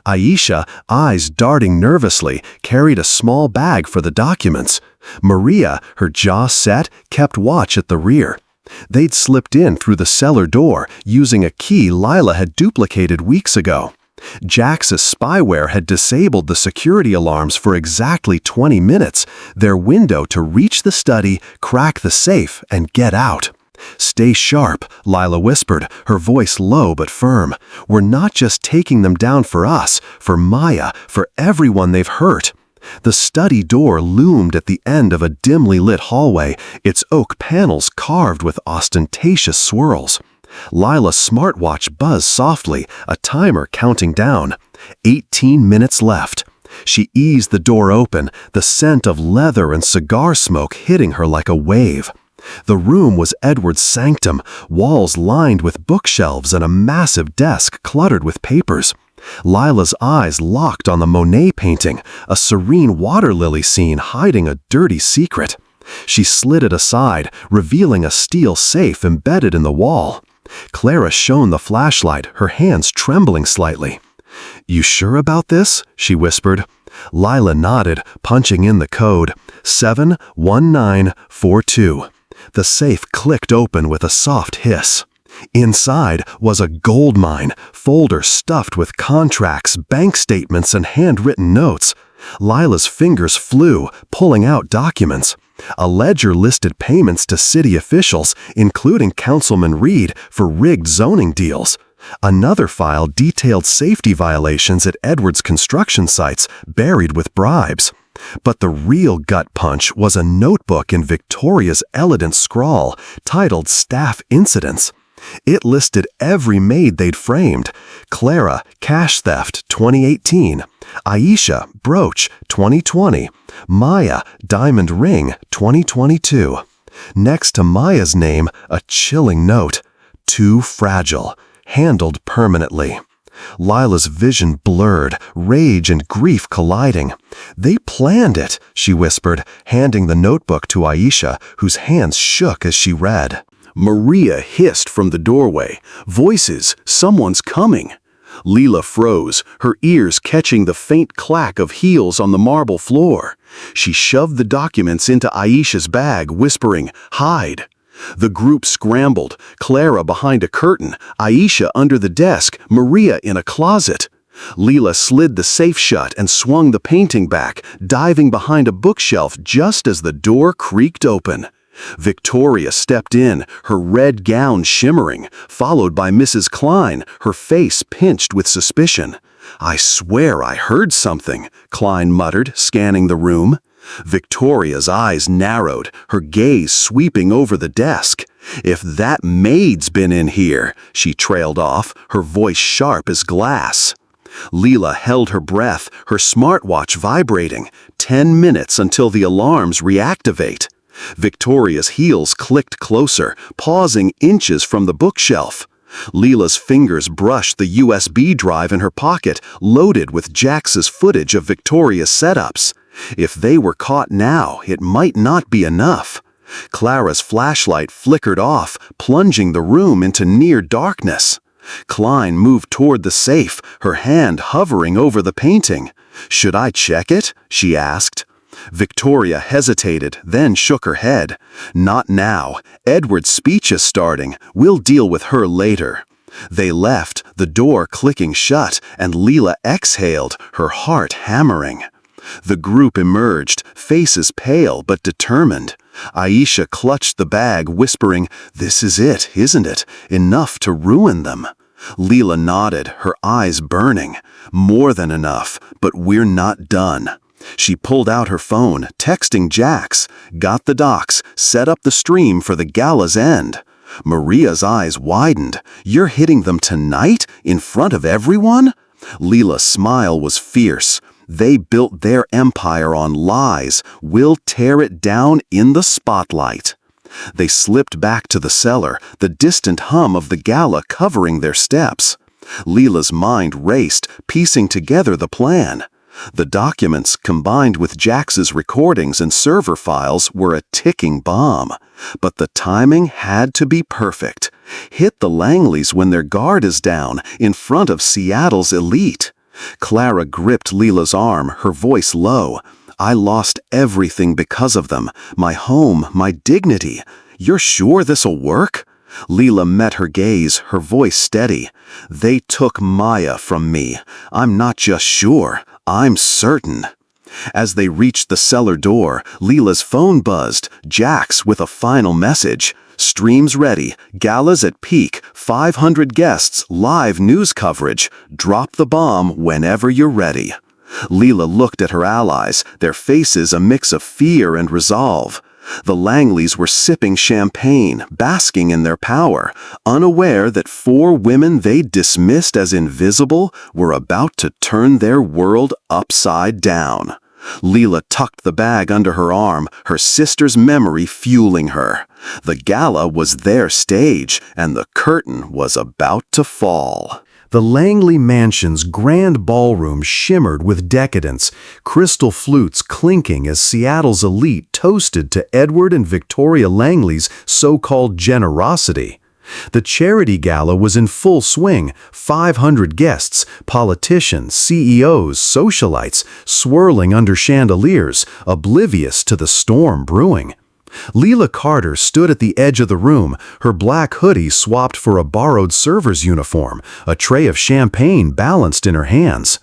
Aisha, eyes darting nervously, carried a small bag for the documents. Maria, her jaw set, kept watch at the rear. They'd slipped in through the cellar door, using a key Lila had duplicated weeks ago. Jax's spyware had disabled the security alarms for exactly 20 minutes, their window to reach the study, crack the safe, and get out. "Stay sharp," Lila whispered, her voice low but firm. "We're not just taking them down for us, for Maya, for everyone they've hurt." The study door loomed at the end of a dimly lit hallway, its oak panels carved with ostentatious swirls. Lila's smartwatch buzzed softly, a timer counting down. 18 minutes left. She eased the door open, the scent of leather and cigar smoke hitting her like a wave. The room was Edward's sanctum, walls lined with bookshelves and a massive desk cluttered with papers. Lila's eyes locked on the Monet painting, a serene water lily scene hiding a dirty secret. She slid it aside, revealing a steel safe embedded in the wall. Clara shone the flashlight, her hands trembling slightly. "You sure about this?" she whispered. Lila nodded, punching in the code, 71942. The safe clicked open with a soft hiss. Inside was a gold mine, folders stuffed with contracts, bank statements, and handwritten notes. Lila's fingers flew, pulling out documents. A ledger listed payments to city officials, including Councilman Reed, for rigged zoning deals. Another file detailed safety violations at Edward's construction sites, buried with bribes. But the real gut punch was a notebook in Victoria's elegant scrawl, titled Staff Incidents. It listed every maid they'd framed. Clara, cash theft, 2018. Aisha, brooch, 2020. Maya, diamond ring, 2022. Next to Maya's name, a chilling note. Too fragile. Handled permanently. Lila's vision blurred, rage and grief colliding. "They planned it," she whispered, handing the notebook to Aisha, whose hands shook as she read. Maria hissed from the doorway. "Voices! Someone's coming!" Lila froze, her ears catching the faint clack of heels on the marble floor. She shoved the documents into Aisha's bag, whispering, "Hide!" The group scrambled, Clara behind a curtain, Aisha under the desk, Maria in a closet. Lila slid the safe shut and swung the painting back, diving behind a bookshelf just as the door creaked open. Victoria stepped in, her red gown shimmering, followed by Mrs. Klein, her face pinched with suspicion. "I swear I heard something," Klein muttered, scanning the room. Victoria's eyes narrowed, her gaze sweeping over the desk. "If that maid's been in here," she trailed off, her voice sharp as glass. Lila held her breath, her smartwatch vibrating. 10 minutes until the alarms reactivate. Victoria's heels clicked closer, pausing inches from the bookshelf. Lila's fingers brushed the USB drive in her pocket, loaded with Jax's footage of Victoria's setups. If they were caught now, it might not be enough. Clara's flashlight flickered off, plunging the room into near darkness. Klein moved toward the safe, her hand hovering over the painting. "Should I check it?" she asked. Victoria hesitated, then shook her head. "Not now. Edward's speech is starting. We'll deal with her later." They left, the door clicking shut, and Lila exhaled, her heart hammering. The group emerged, faces pale but determined. Aisha clutched the bag, whispering, "This is it, isn't it? Enough to ruin them." Lila nodded, her eyes burning. "More than enough, but we're not done." She pulled out her phone, texting Jax, got the docs, set up the stream for the gala's end. Maria's eyes widened. "You're hitting them tonight? In front of everyone?" Lila's smile was fierce. "They built their empire on lies. We'll tear it down in the spotlight." They slipped back to the cellar, the distant hum of the gala covering their steps. Lila's mind raced, piecing together the plan. The documents, combined with Jax's recordings and server files, were a ticking bomb. But the timing had to be perfect. Hit the Langleys when their guard is down, in front of Seattle's elite. Clara gripped Lila's arm, her voice low. "I lost everything because of them. My home, my dignity. You're sure this'll work?" Lila met her gaze, her voice steady. "They took Maya from me. I'm not just sure, I'm certain." As they reached the cellar door, Lila's phone buzzed, Jax with a final message. "Streams ready, galas at peak, 500 guests, live news coverage. Drop the bomb whenever you're ready." Lila looked at her allies, their faces a mix of fear and resolve. The Langleys were sipping champagne, basking in their power, unaware that 4 women they dismissed as invisible were about to turn their world upside down. Lila tucked the bag under her arm, her sister's memory fueling her. The gala was their stage, and the curtain was about to fall. The Langley mansion's grand ballroom shimmered with decadence, crystal flutes clinking as Seattle's elite toasted to Edward and Victoria Langley's so-called generosity. The charity gala was in full swing, 500 guests, politicians, CEOs, socialites, swirling under chandeliers, oblivious to the storm brewing. Lila Carter stood at the edge of the room, her black hoodie swapped for a borrowed server's uniform, a tray of champagne balanced in her hands.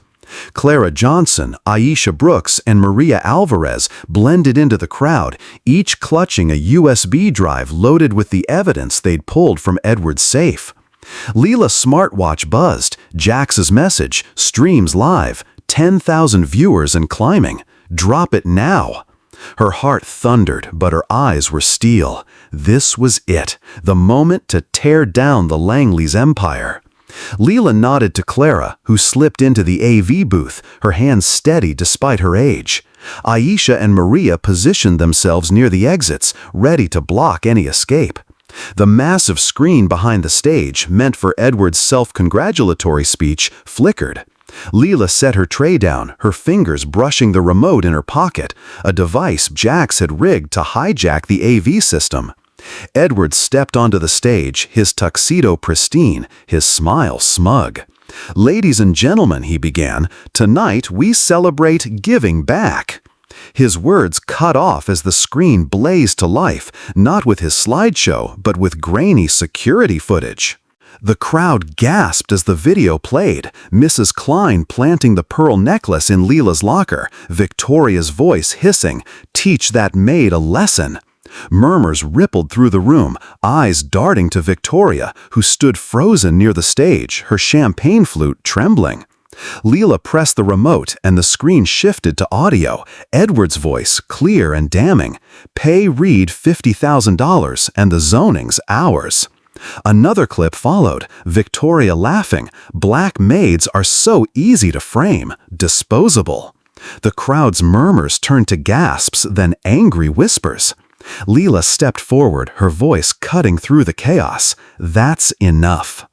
Clara Johnson, Aisha Brooks, and Maria Alvarez blended into the crowd, each clutching a USB drive loaded with the evidence they'd pulled from Edward's safe. Lila's smartwatch buzzed. Jax's message, streams live, 10,000 viewers and climbing. Drop it now. Her heart thundered, but her eyes were steel. This was it, the moment to tear down the Langleys' empire. Lila nodded to Clara, who slipped into the AV booth, her hands steady despite her age. Aisha and Maria positioned themselves near the exits, ready to block any escape. The massive screen behind the stage, meant for Edward's self-congratulatory speech, flickered. Lila set her tray down, her fingers brushing the remote in her pocket, a device Jax had rigged to hijack the AV system. Edward stepped onto the stage, his tuxedo pristine, his smile smug. "Ladies and gentlemen," he began, "tonight we celebrate giving back." His words cut off as the screen blazed to life, not with his slideshow, but with grainy security footage. The crowd gasped as the video played, Mrs. Klein planting the pearl necklace in Lila's locker, Victoria's voice hissing, "Teach that maid a lesson." Murmurs rippled through the room, eyes darting to Victoria, who stood frozen near the stage, her champagne flute trembling. Lila pressed the remote and the screen shifted to audio, Edward's voice clear and damning. "Pay Reed $50,000 and the zoning's ours." Another clip followed, Victoria laughing, "Black maids are so easy to frame, disposable." The crowd's murmurs turned to gasps, then angry whispers. Lila stepped forward, her voice cutting through the chaos. "That's enough."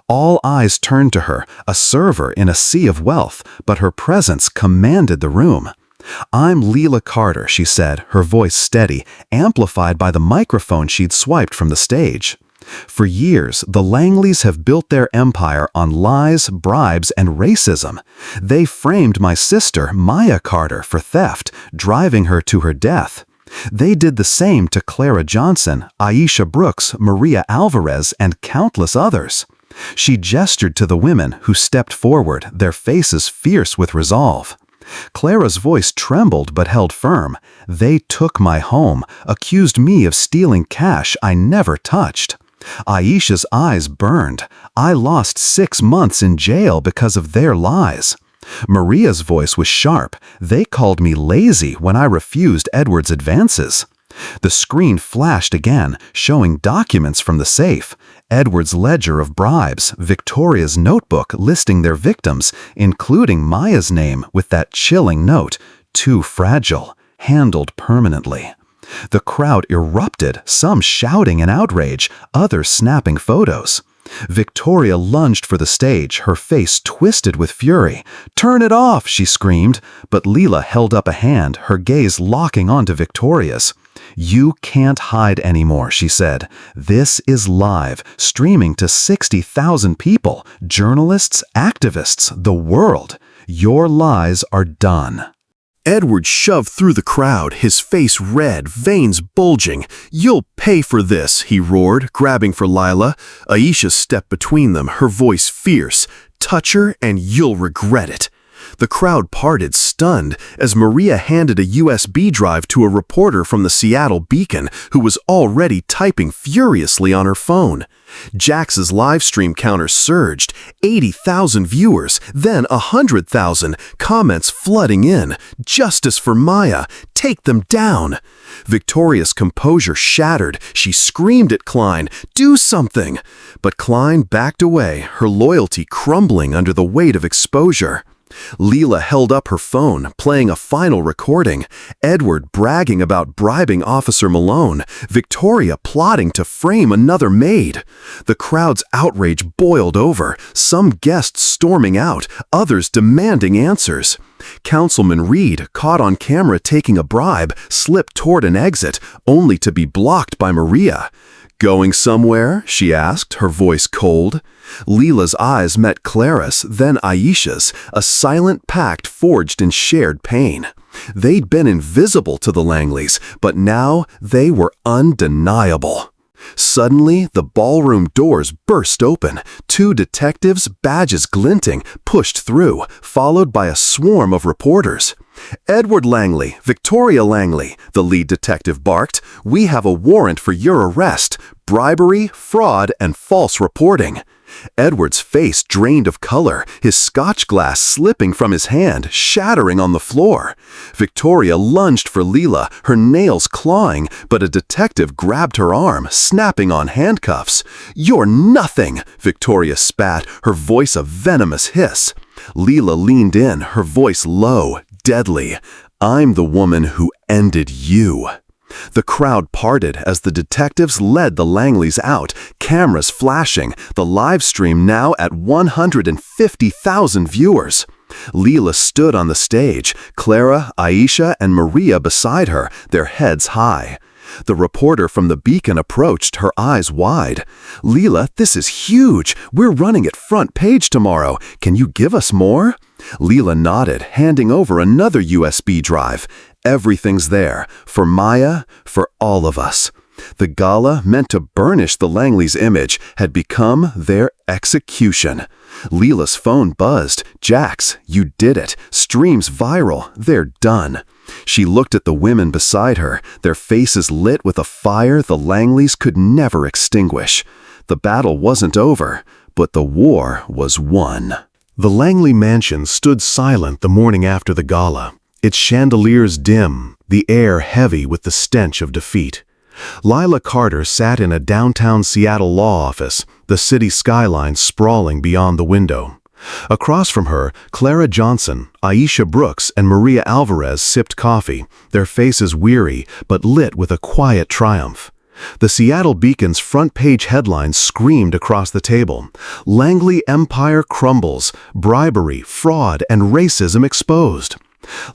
All eyes turned to her, a server in a sea of wealth, but her presence commanded the room. "I'm Lila Carter," she said, her voice steady, amplified by the microphone she'd swiped from the stage. "For years, the Langleys have built their empire on lies, bribes, and racism. They framed my sister, Maya Carter, for theft, driving her to her death. They did the same to Clara Johnson, Aisha Brooks, Maria Alvarez, and countless others." She gestured to the women, who stepped forward, their faces fierce with resolve. Clara's voice trembled but held firm. "They took my home, accused me of stealing cash I never touched." Aisha's eyes burned. "I lost 6 months in jail because of their lies." Maria's voice was sharp. "They called me lazy when I refused Edward's advances." The screen flashed again, showing documents from the safe. Edward's ledger of bribes, Victoria's notebook listing their victims, including Maya's name with that chilling note, "Too fragile, handled permanently." The crowd erupted, some shouting in outrage, others snapping photos. Victoria lunged for the stage, her face twisted with fury. "Turn it off!" she screamed, but Lila held up a hand, her gaze locking onto Victoria's. "You can't hide anymore," she said. "This is live, streaming to 60,000 people, journalists, activists, the world. Your lies are done." Edward shoved through the crowd, his face red, veins bulging. "You'll pay for this," he roared, grabbing for Lila. Aisha stepped between them, her voice fierce. "Touch her and you'll regret it." The crowd parted, stunned, as Maria handed a USB drive to a reporter from the Seattle Beacon who was already typing furiously on her phone. Jax's livestream counter surged, 80,000 viewers, then 100,000, comments flooding in. "Justice for Maya! Take them down!" Victoria's composure shattered. She screamed at Klein, "Do something!" But Klein backed away, her loyalty crumbling under the weight of exposure. Lila held up her phone, playing a final recording. Edward bragging about bribing Officer Malone, Victoria plotting to frame another maid. The crowd's outrage boiled over, some guests storming out, others demanding answers. Councilman Reed, caught on camera taking a bribe, slipped toward an exit, only to be blocked by Maria. "Going somewhere?" she asked, her voice cold. Lila's eyes met Clara's, then Aisha's, a silent pact forged in shared pain. They'd been invisible to the Langleys, but now they were undeniable. Suddenly, the ballroom doors burst open. 2 detectives, badges glinting, pushed through, followed by a swarm of reporters. "Edward Langley, Victoria Langley," the lead detective barked. "We have a warrant for your arrest. Bribery, fraud, and false reporting." Edward's face drained of color, his scotch glass slipping from his hand, shattering on the floor. Victoria lunged for Lila, her nails clawing, but a detective grabbed her arm, snapping on handcuffs. "You're nothing!" Victoria spat, her voice a venomous hiss. Lila leaned in, her voice low, deadly. "I'm the woman who ended you." The crowd parted as the detectives led the Langleys out, cameras flashing, the live stream now at 150,000 viewers. Lila stood on the stage, Clara, Aisha, and Maria beside her, their heads high. The reporter from the Beacon approached, her eyes wide. "Lila, this is huge. We're running it front page tomorrow. Can you give us more?" Lila nodded, handing over another USB drive. "Everything's there, for Maya, for all of us." The gala, meant to burnish the Langleys' image, had become their execution. Lila's phone buzzed. "Jax, you did it. Streams viral. They're done." She looked at the women beside her, their faces lit with a fire the Langleys could never extinguish. The battle wasn't over, but the war was won. The Langley mansion stood silent the morning after the gala, its chandeliers dim, the air heavy with the stench of defeat. Lila Carter sat in a downtown Seattle law office, the city skyline sprawling beyond the window. Across from her, Clara Johnson, Aisha Brooks, and Maria Alvarez sipped coffee, their faces weary but lit with a quiet triumph. The Seattle Beacon's front-page headlines screamed across the table. "Langley Empire crumbles, bribery, fraud, and racism exposed."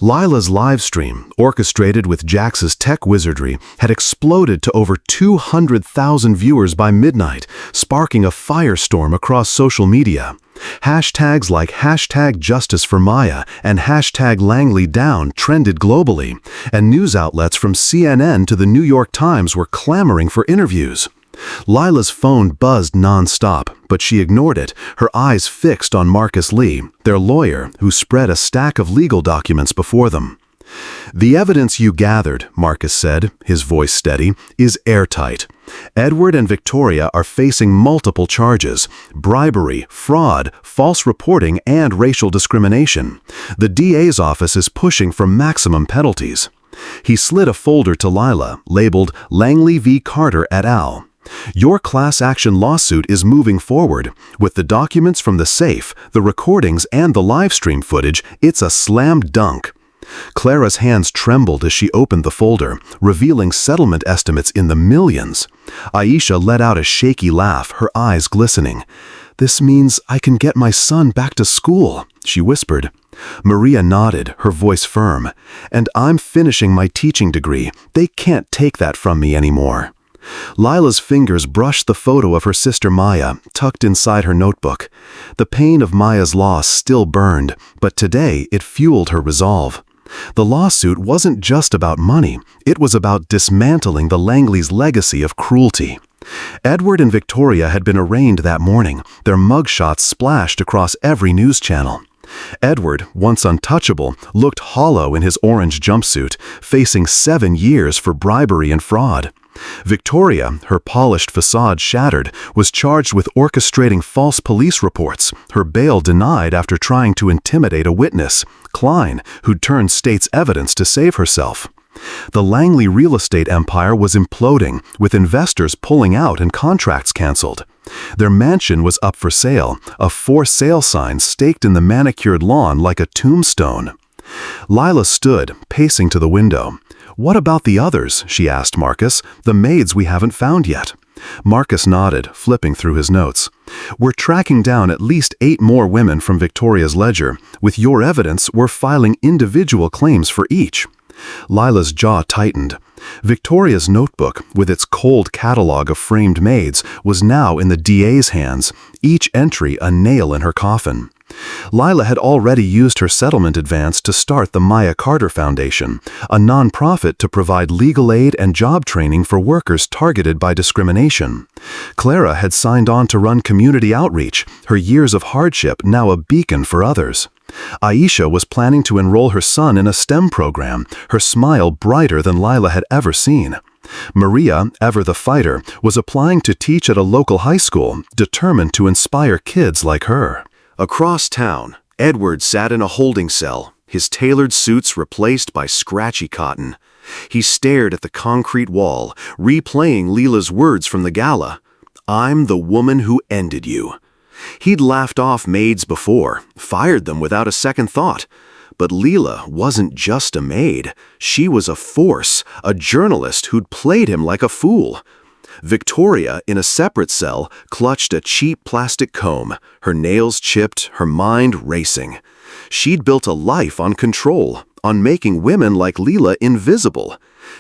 Lila's live stream, orchestrated with Jax's tech wizardry, had exploded to over 200,000 viewers by midnight, sparking a firestorm across social media. Hashtags like #JusticeForMaya and #LangleyDown trended globally, and news outlets from CNN to the New York Times were clamoring for interviews. Lila's phone buzzed nonstop, but she ignored it, her eyes fixed on Marcus Lee, their lawyer, who spread a stack of legal documents before them. "The evidence you gathered," Marcus said, his voice steady, "is airtight. Edward and Victoria are facing multiple charges: bribery, fraud, false reporting, and racial discrimination. The DA's office is pushing for maximum penalties." He slid a folder to Lila, labeled Langley v. Carter et al. "Your class action lawsuit is moving forward. With the documents from the safe, the recordings, and the live stream footage, it's a slam dunk." Clara's hands trembled as she opened the folder, revealing settlement estimates in the millions. Aisha let out a shaky laugh, her eyes glistening. "This means I can get my son back to school," she whispered. Maria nodded, her voice firm. "And I'm finishing my teaching degree. They can't take that from me anymore." Lila's fingers brushed the photo of her sister Maya, tucked inside her notebook. The pain of Maya's loss still burned, but today it fueled her resolve. The lawsuit wasn't just about money, it was about dismantling the Langleys' legacy of cruelty. Edward and Victoria had been arraigned that morning, their mugshots splashed across every news channel. Edward, once untouchable, looked hollow in his orange jumpsuit, facing 7 years for bribery and fraud. Victoria, her polished facade shattered, was charged with orchestrating false police reports, her bail denied after trying to intimidate a witness, Klein, who'd turned state's evidence to save herself. The Langley real estate empire was imploding, with investors pulling out and contracts canceled. Their mansion was up for sale, a for sale sign staked in the manicured lawn like a tombstone. Lila stood, pacing to the window. "What about the others?" she asked Marcus. "The maids we haven't found yet." Marcus nodded, flipping through his notes. "We're tracking down at least 8 more women from Victoria's ledger. With your evidence, we're filing individual claims for each." Lila's jaw tightened. Victoria's notebook, with its cold catalog of framed maids, was now in the DA's hands, each entry a nail in her coffin. Lila had already used her settlement advance to start the Maya Carter Foundation, a nonprofit to provide legal aid and job training for workers targeted by discrimination. Clara had signed on to run community outreach, her years of hardship now a beacon for others. Aisha was planning to enroll her son in a STEM program, her smile brighter than Lila had ever seen. Maria, ever the fighter, was applying to teach at a local high school, determined to inspire kids like her. Across town, Edward sat in a holding cell, his tailored suits replaced by scratchy cotton. He stared at the concrete wall, replaying Lila's words from the gala. "I'm the woman who ended you." He'd laughed off maids before, fired them without a second thought. But Lila wasn't just a maid. She was a force, a journalist who'd played him like a fool. Victoria, in a separate cell, clutched a cheap plastic comb, her nails chipped, her mind racing. She'd built a life on control, on making women like Lila invisible.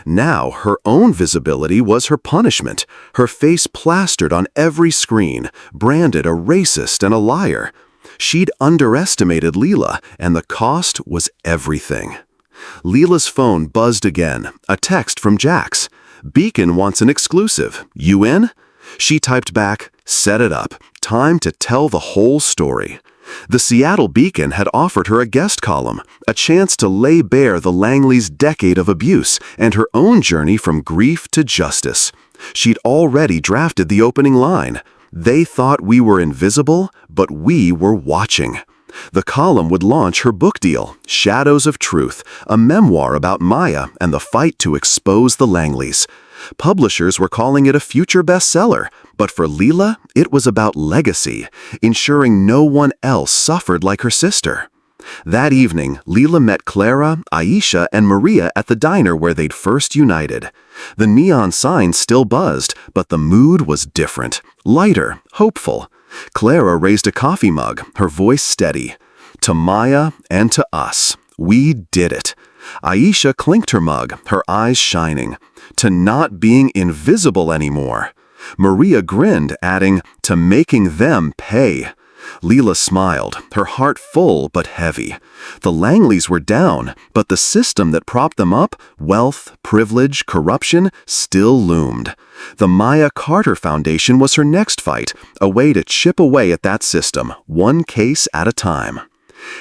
Now her own visibility was her punishment, her face plastered on every screen, branded a racist and a liar. She'd underestimated Lila, and the cost was everything. Lila's phone buzzed again, a text from Jax. "Beacon wants an exclusive. You in?" She typed back, "Set it up. Time to tell the whole story." The Seattle Beacon had offered her a guest column, a chance to lay bare the Langleys' decade of abuse and her own journey from grief to justice. She'd already drafted the opening line. "They thought we were invisible, but we were watching." The column would launch her book deal, Shadows of Truth, a memoir about Maya and the fight to expose the Langleys. Publishers were calling it a future bestseller, but for Lila, it was about legacy, ensuring no one else suffered like her sister. That evening, Lila met Clara, Aisha, and Maria at the diner where they'd first united. The neon sign still buzzed, but the mood was different, lighter, hopeful. Clara raised a coffee mug, her voice steady. "To Maya and to us, we did it." Aisha clinked her mug, her eyes shining. "To not being invisible anymore." Maria grinned, adding, "To making them pay." Lila smiled, her heart full but heavy. The Langleys were down, but the system that propped them up, wealth, privilege, corruption, still loomed. The Maya Carter Foundation was her next fight, a way to chip away at that system, one case at a time.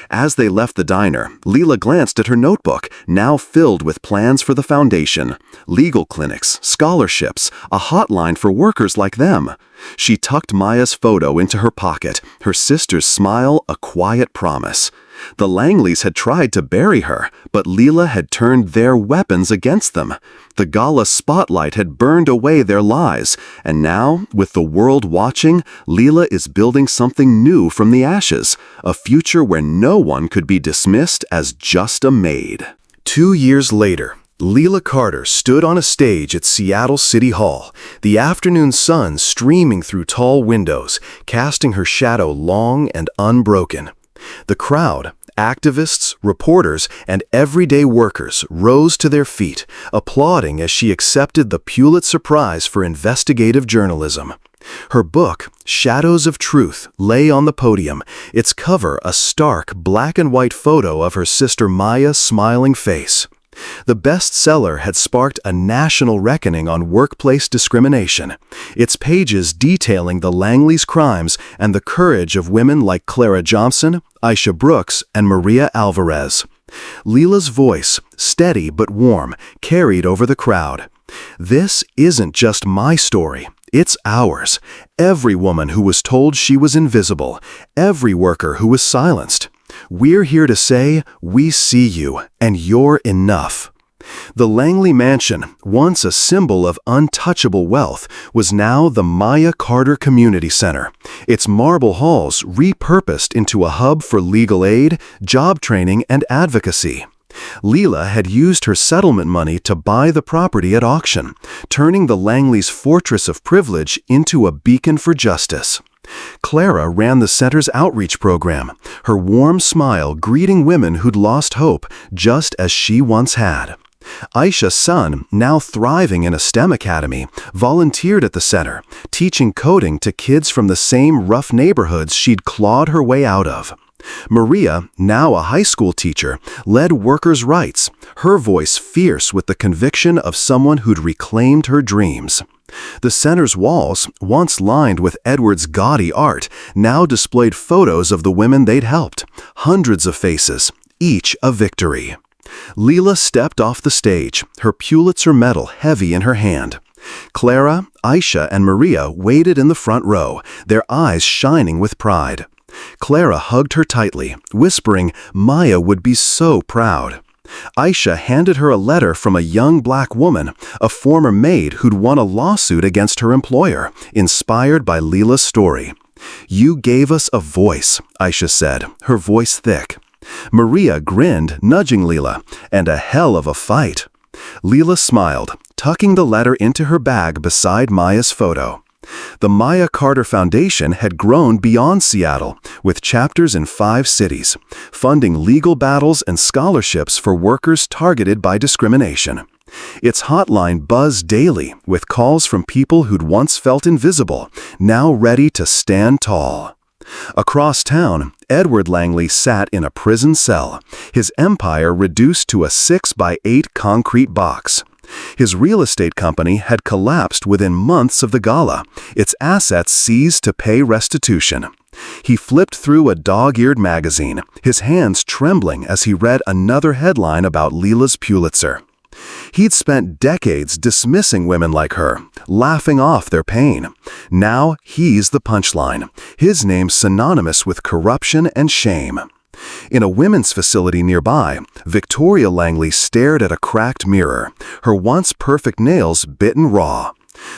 As they left the diner, Lila glanced at her notebook, now filled with plans for the foundation, legal clinics, scholarships, a hotline for workers like them. She tucked Maya's photo into her pocket, her sister's smile a quiet promise. The Langleys had tried to bury her, but Lila had turned their weapons against them. The gala spotlight had burned away their lies, and now, with the world watching, Lila is building something new from the ashes, a future where no one could be dismissed as just a maid. 2 years later, Lila Carter stood on a stage at Seattle City Hall, the afternoon sun streaming through tall windows, casting her shadow long and unbroken. The crowd, activists, reporters, and everyday workers rose to their feet, applauding as she accepted the Pulitzer Prize for investigative journalism. Her book, Shadows of Truth, lay on the podium, its cover a stark black and white photo of her sister Maya's smiling face. The bestseller had sparked a national reckoning on workplace discrimination, its pages detailing the Langleys' crimes and the courage of women like Clara Johnson, Aisha Brooks, and Maria Alvarez. Lila's voice, steady but warm, carried over the crowd. "This isn't just my story. It's ours. Every woman who was told she was invisible, every worker who was silenced. We're here to say, we see you, and you're enough." The Langley Mansion, once a symbol of untouchable wealth, was now the Maya Carter Community Center, its marble halls repurposed into a hub for legal aid, job training, and advocacy. Lila had used her settlement money to buy the property at auction, turning the Langleys' fortress of privilege into a beacon for justice. Clara ran the center's outreach program, her warm smile greeting women who'd lost hope, just as she once had. Aisha's son, now thriving in a STEM academy, volunteered at the center, teaching coding to kids from the same rough neighborhoods she'd clawed her way out of. Maria, now a high school teacher, led workers' rights, her voice fierce with the conviction of someone who'd reclaimed her dreams. The center's walls, once lined with Edward's gaudy art, now displayed photos of the women they'd helped, hundreds of faces, each a victory. Lila stepped off the stage, her Pulitzer medal heavy in her hand. Clara, Aisha, and Maria waited in the front row, their eyes shining with pride. Clara hugged her tightly, whispering Maya would be so proud. Aisha handed her a letter from a young black woman, a former maid who'd won a lawsuit against her employer, inspired by Lila's story. "You gave us a voice," Aisha said, her voice thick. Maria grinned, nudging Lila, "and a hell of a fight." Lila smiled, tucking the letter into her bag beside Maya's photo. The Maya Carter Foundation had grown beyond Seattle, with chapters in 5 cities, funding legal battles and scholarships for workers targeted by discrimination. Its hotline buzzed daily with calls from people who'd once felt invisible, now ready to stand tall. Across town, Edward Langley sat in a prison cell, his empire reduced to a 6-by-8 concrete box. His real estate company had collapsed within months of the gala, its assets seized to pay restitution. He flipped through a dog-eared magazine, his hands trembling as he read another headline about Lila's Pulitzer. He'd spent decades dismissing women like her, laughing off their pain. Now he's the punchline, his name synonymous with corruption and shame. In a women's facility nearby, Victoria Langley stared at a cracked mirror, her once perfect nails bitten raw.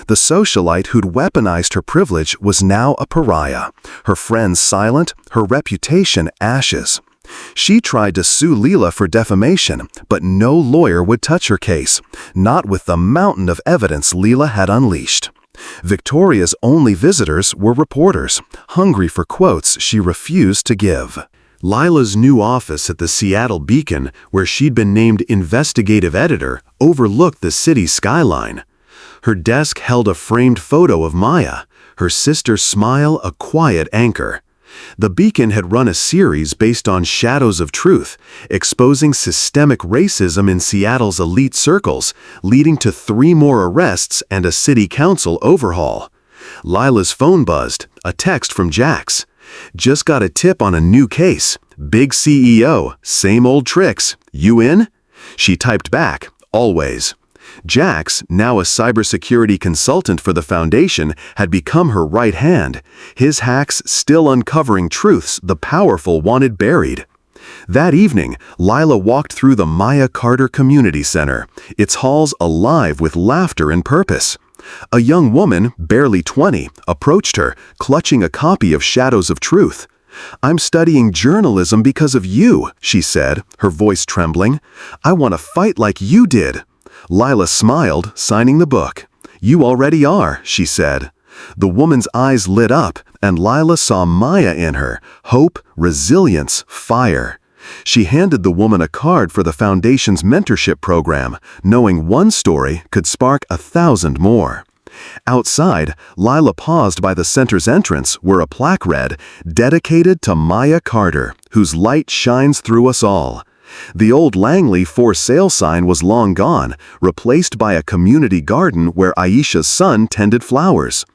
The socialite who'd weaponized her privilege was now a pariah, her friends silent, her reputation ashes. She tried to sue Lila for defamation, but no lawyer would touch her case, not with the mountain of evidence Lila had unleashed. Victoria's only visitors were reporters, hungry for quotes she refused to give. Lila's new office at the Seattle Beacon, where she'd been named investigative editor, overlooked the city's skyline. Her desk held a framed photo of Maya, her sister's smile a quiet anchor. The Beacon had run a series based on Shadows of Truth, exposing systemic racism in Seattle's elite circles, leading to 3 more arrests and a city council overhaul. Lila's phone buzzed, a text from Jax. "Just got a tip on a new case. Big CEO, same old tricks. You in?" She typed back, "Always." Jax, now a cybersecurity consultant for the foundation, had become her right hand, his hacks still uncovering truths the powerful wanted buried. That evening, Lila walked through the Maya Carter Community Center, its halls alive with laughter and purpose. A young woman, barely 20, approached her, clutching a copy of Shadows of Truth. "I'm studying journalism because of you," she said, her voice trembling. "I want to fight like you did." Lila smiled, signing the book. "You already are," she said. The woman's eyes lit up, and Lila saw Maya in her, hope, resilience, fire. She handed the woman a card for the foundation's mentorship program, knowing one story could spark 1,000 more. Outside, Lila paused by the center's entrance where a plaque read, "Dedicated to Maya Carter, whose light shines through us all." The old Langley for sale sign was long gone, replaced by a community garden where Aisha's son tended flowers.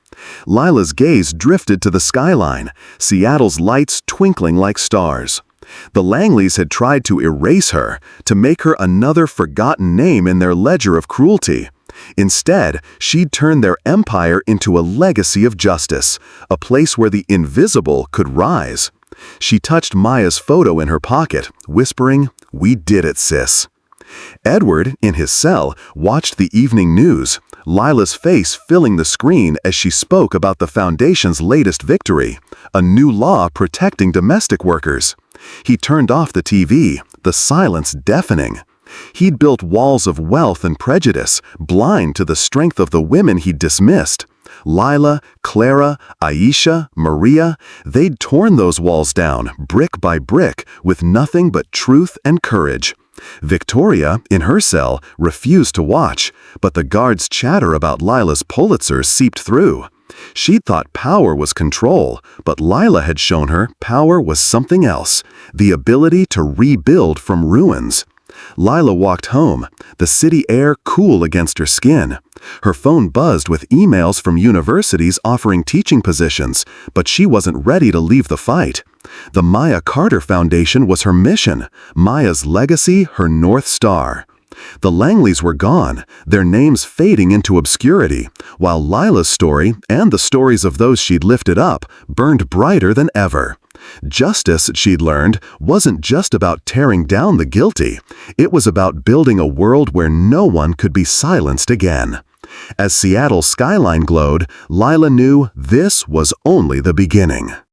Lila's gaze drifted to the skyline, Seattle's lights twinkling like stars. The Langleys had tried to erase her, to make her another forgotten name in their ledger of cruelty. Instead, she'd turned their empire into a legacy of justice, a place where the invisible could rise. She touched Maya's photo in her pocket, whispering, "We did it, sis." Edward, in his cell, watched the evening news, Lila's face filling the screen as she spoke about the foundation's latest victory, a new law protecting domestic workers. He turned off the TV, the silence deafening. He'd built walls of wealth and prejudice, blind to the strength of the women he'd dismissed. Lila, Clara, Aisha, Maria, they'd torn those walls down, brick by brick, with nothing but truth and courage. Victoria, in her cell, refused to watch, but the guards' chatter about Lila's Pulitzer seeped through. She'd thought power was control, but Lila had shown her power was something else, the ability to rebuild from ruins. Lila walked home, the city air cool against her skin. Her phone buzzed with emails from universities offering teaching positions, but she wasn't ready to leave the fight. The Maya Carter Foundation was her mission, Maya's legacy her North Star. The Langleys were gone, their names fading into obscurity, while Lila's story, and the stories of those she'd lifted up, burned brighter than ever. Justice, she'd learned, wasn't just about tearing down the guilty. It was about building a world where no one could be silenced again. As Seattle's skyline glowed, Lila knew this was only the beginning.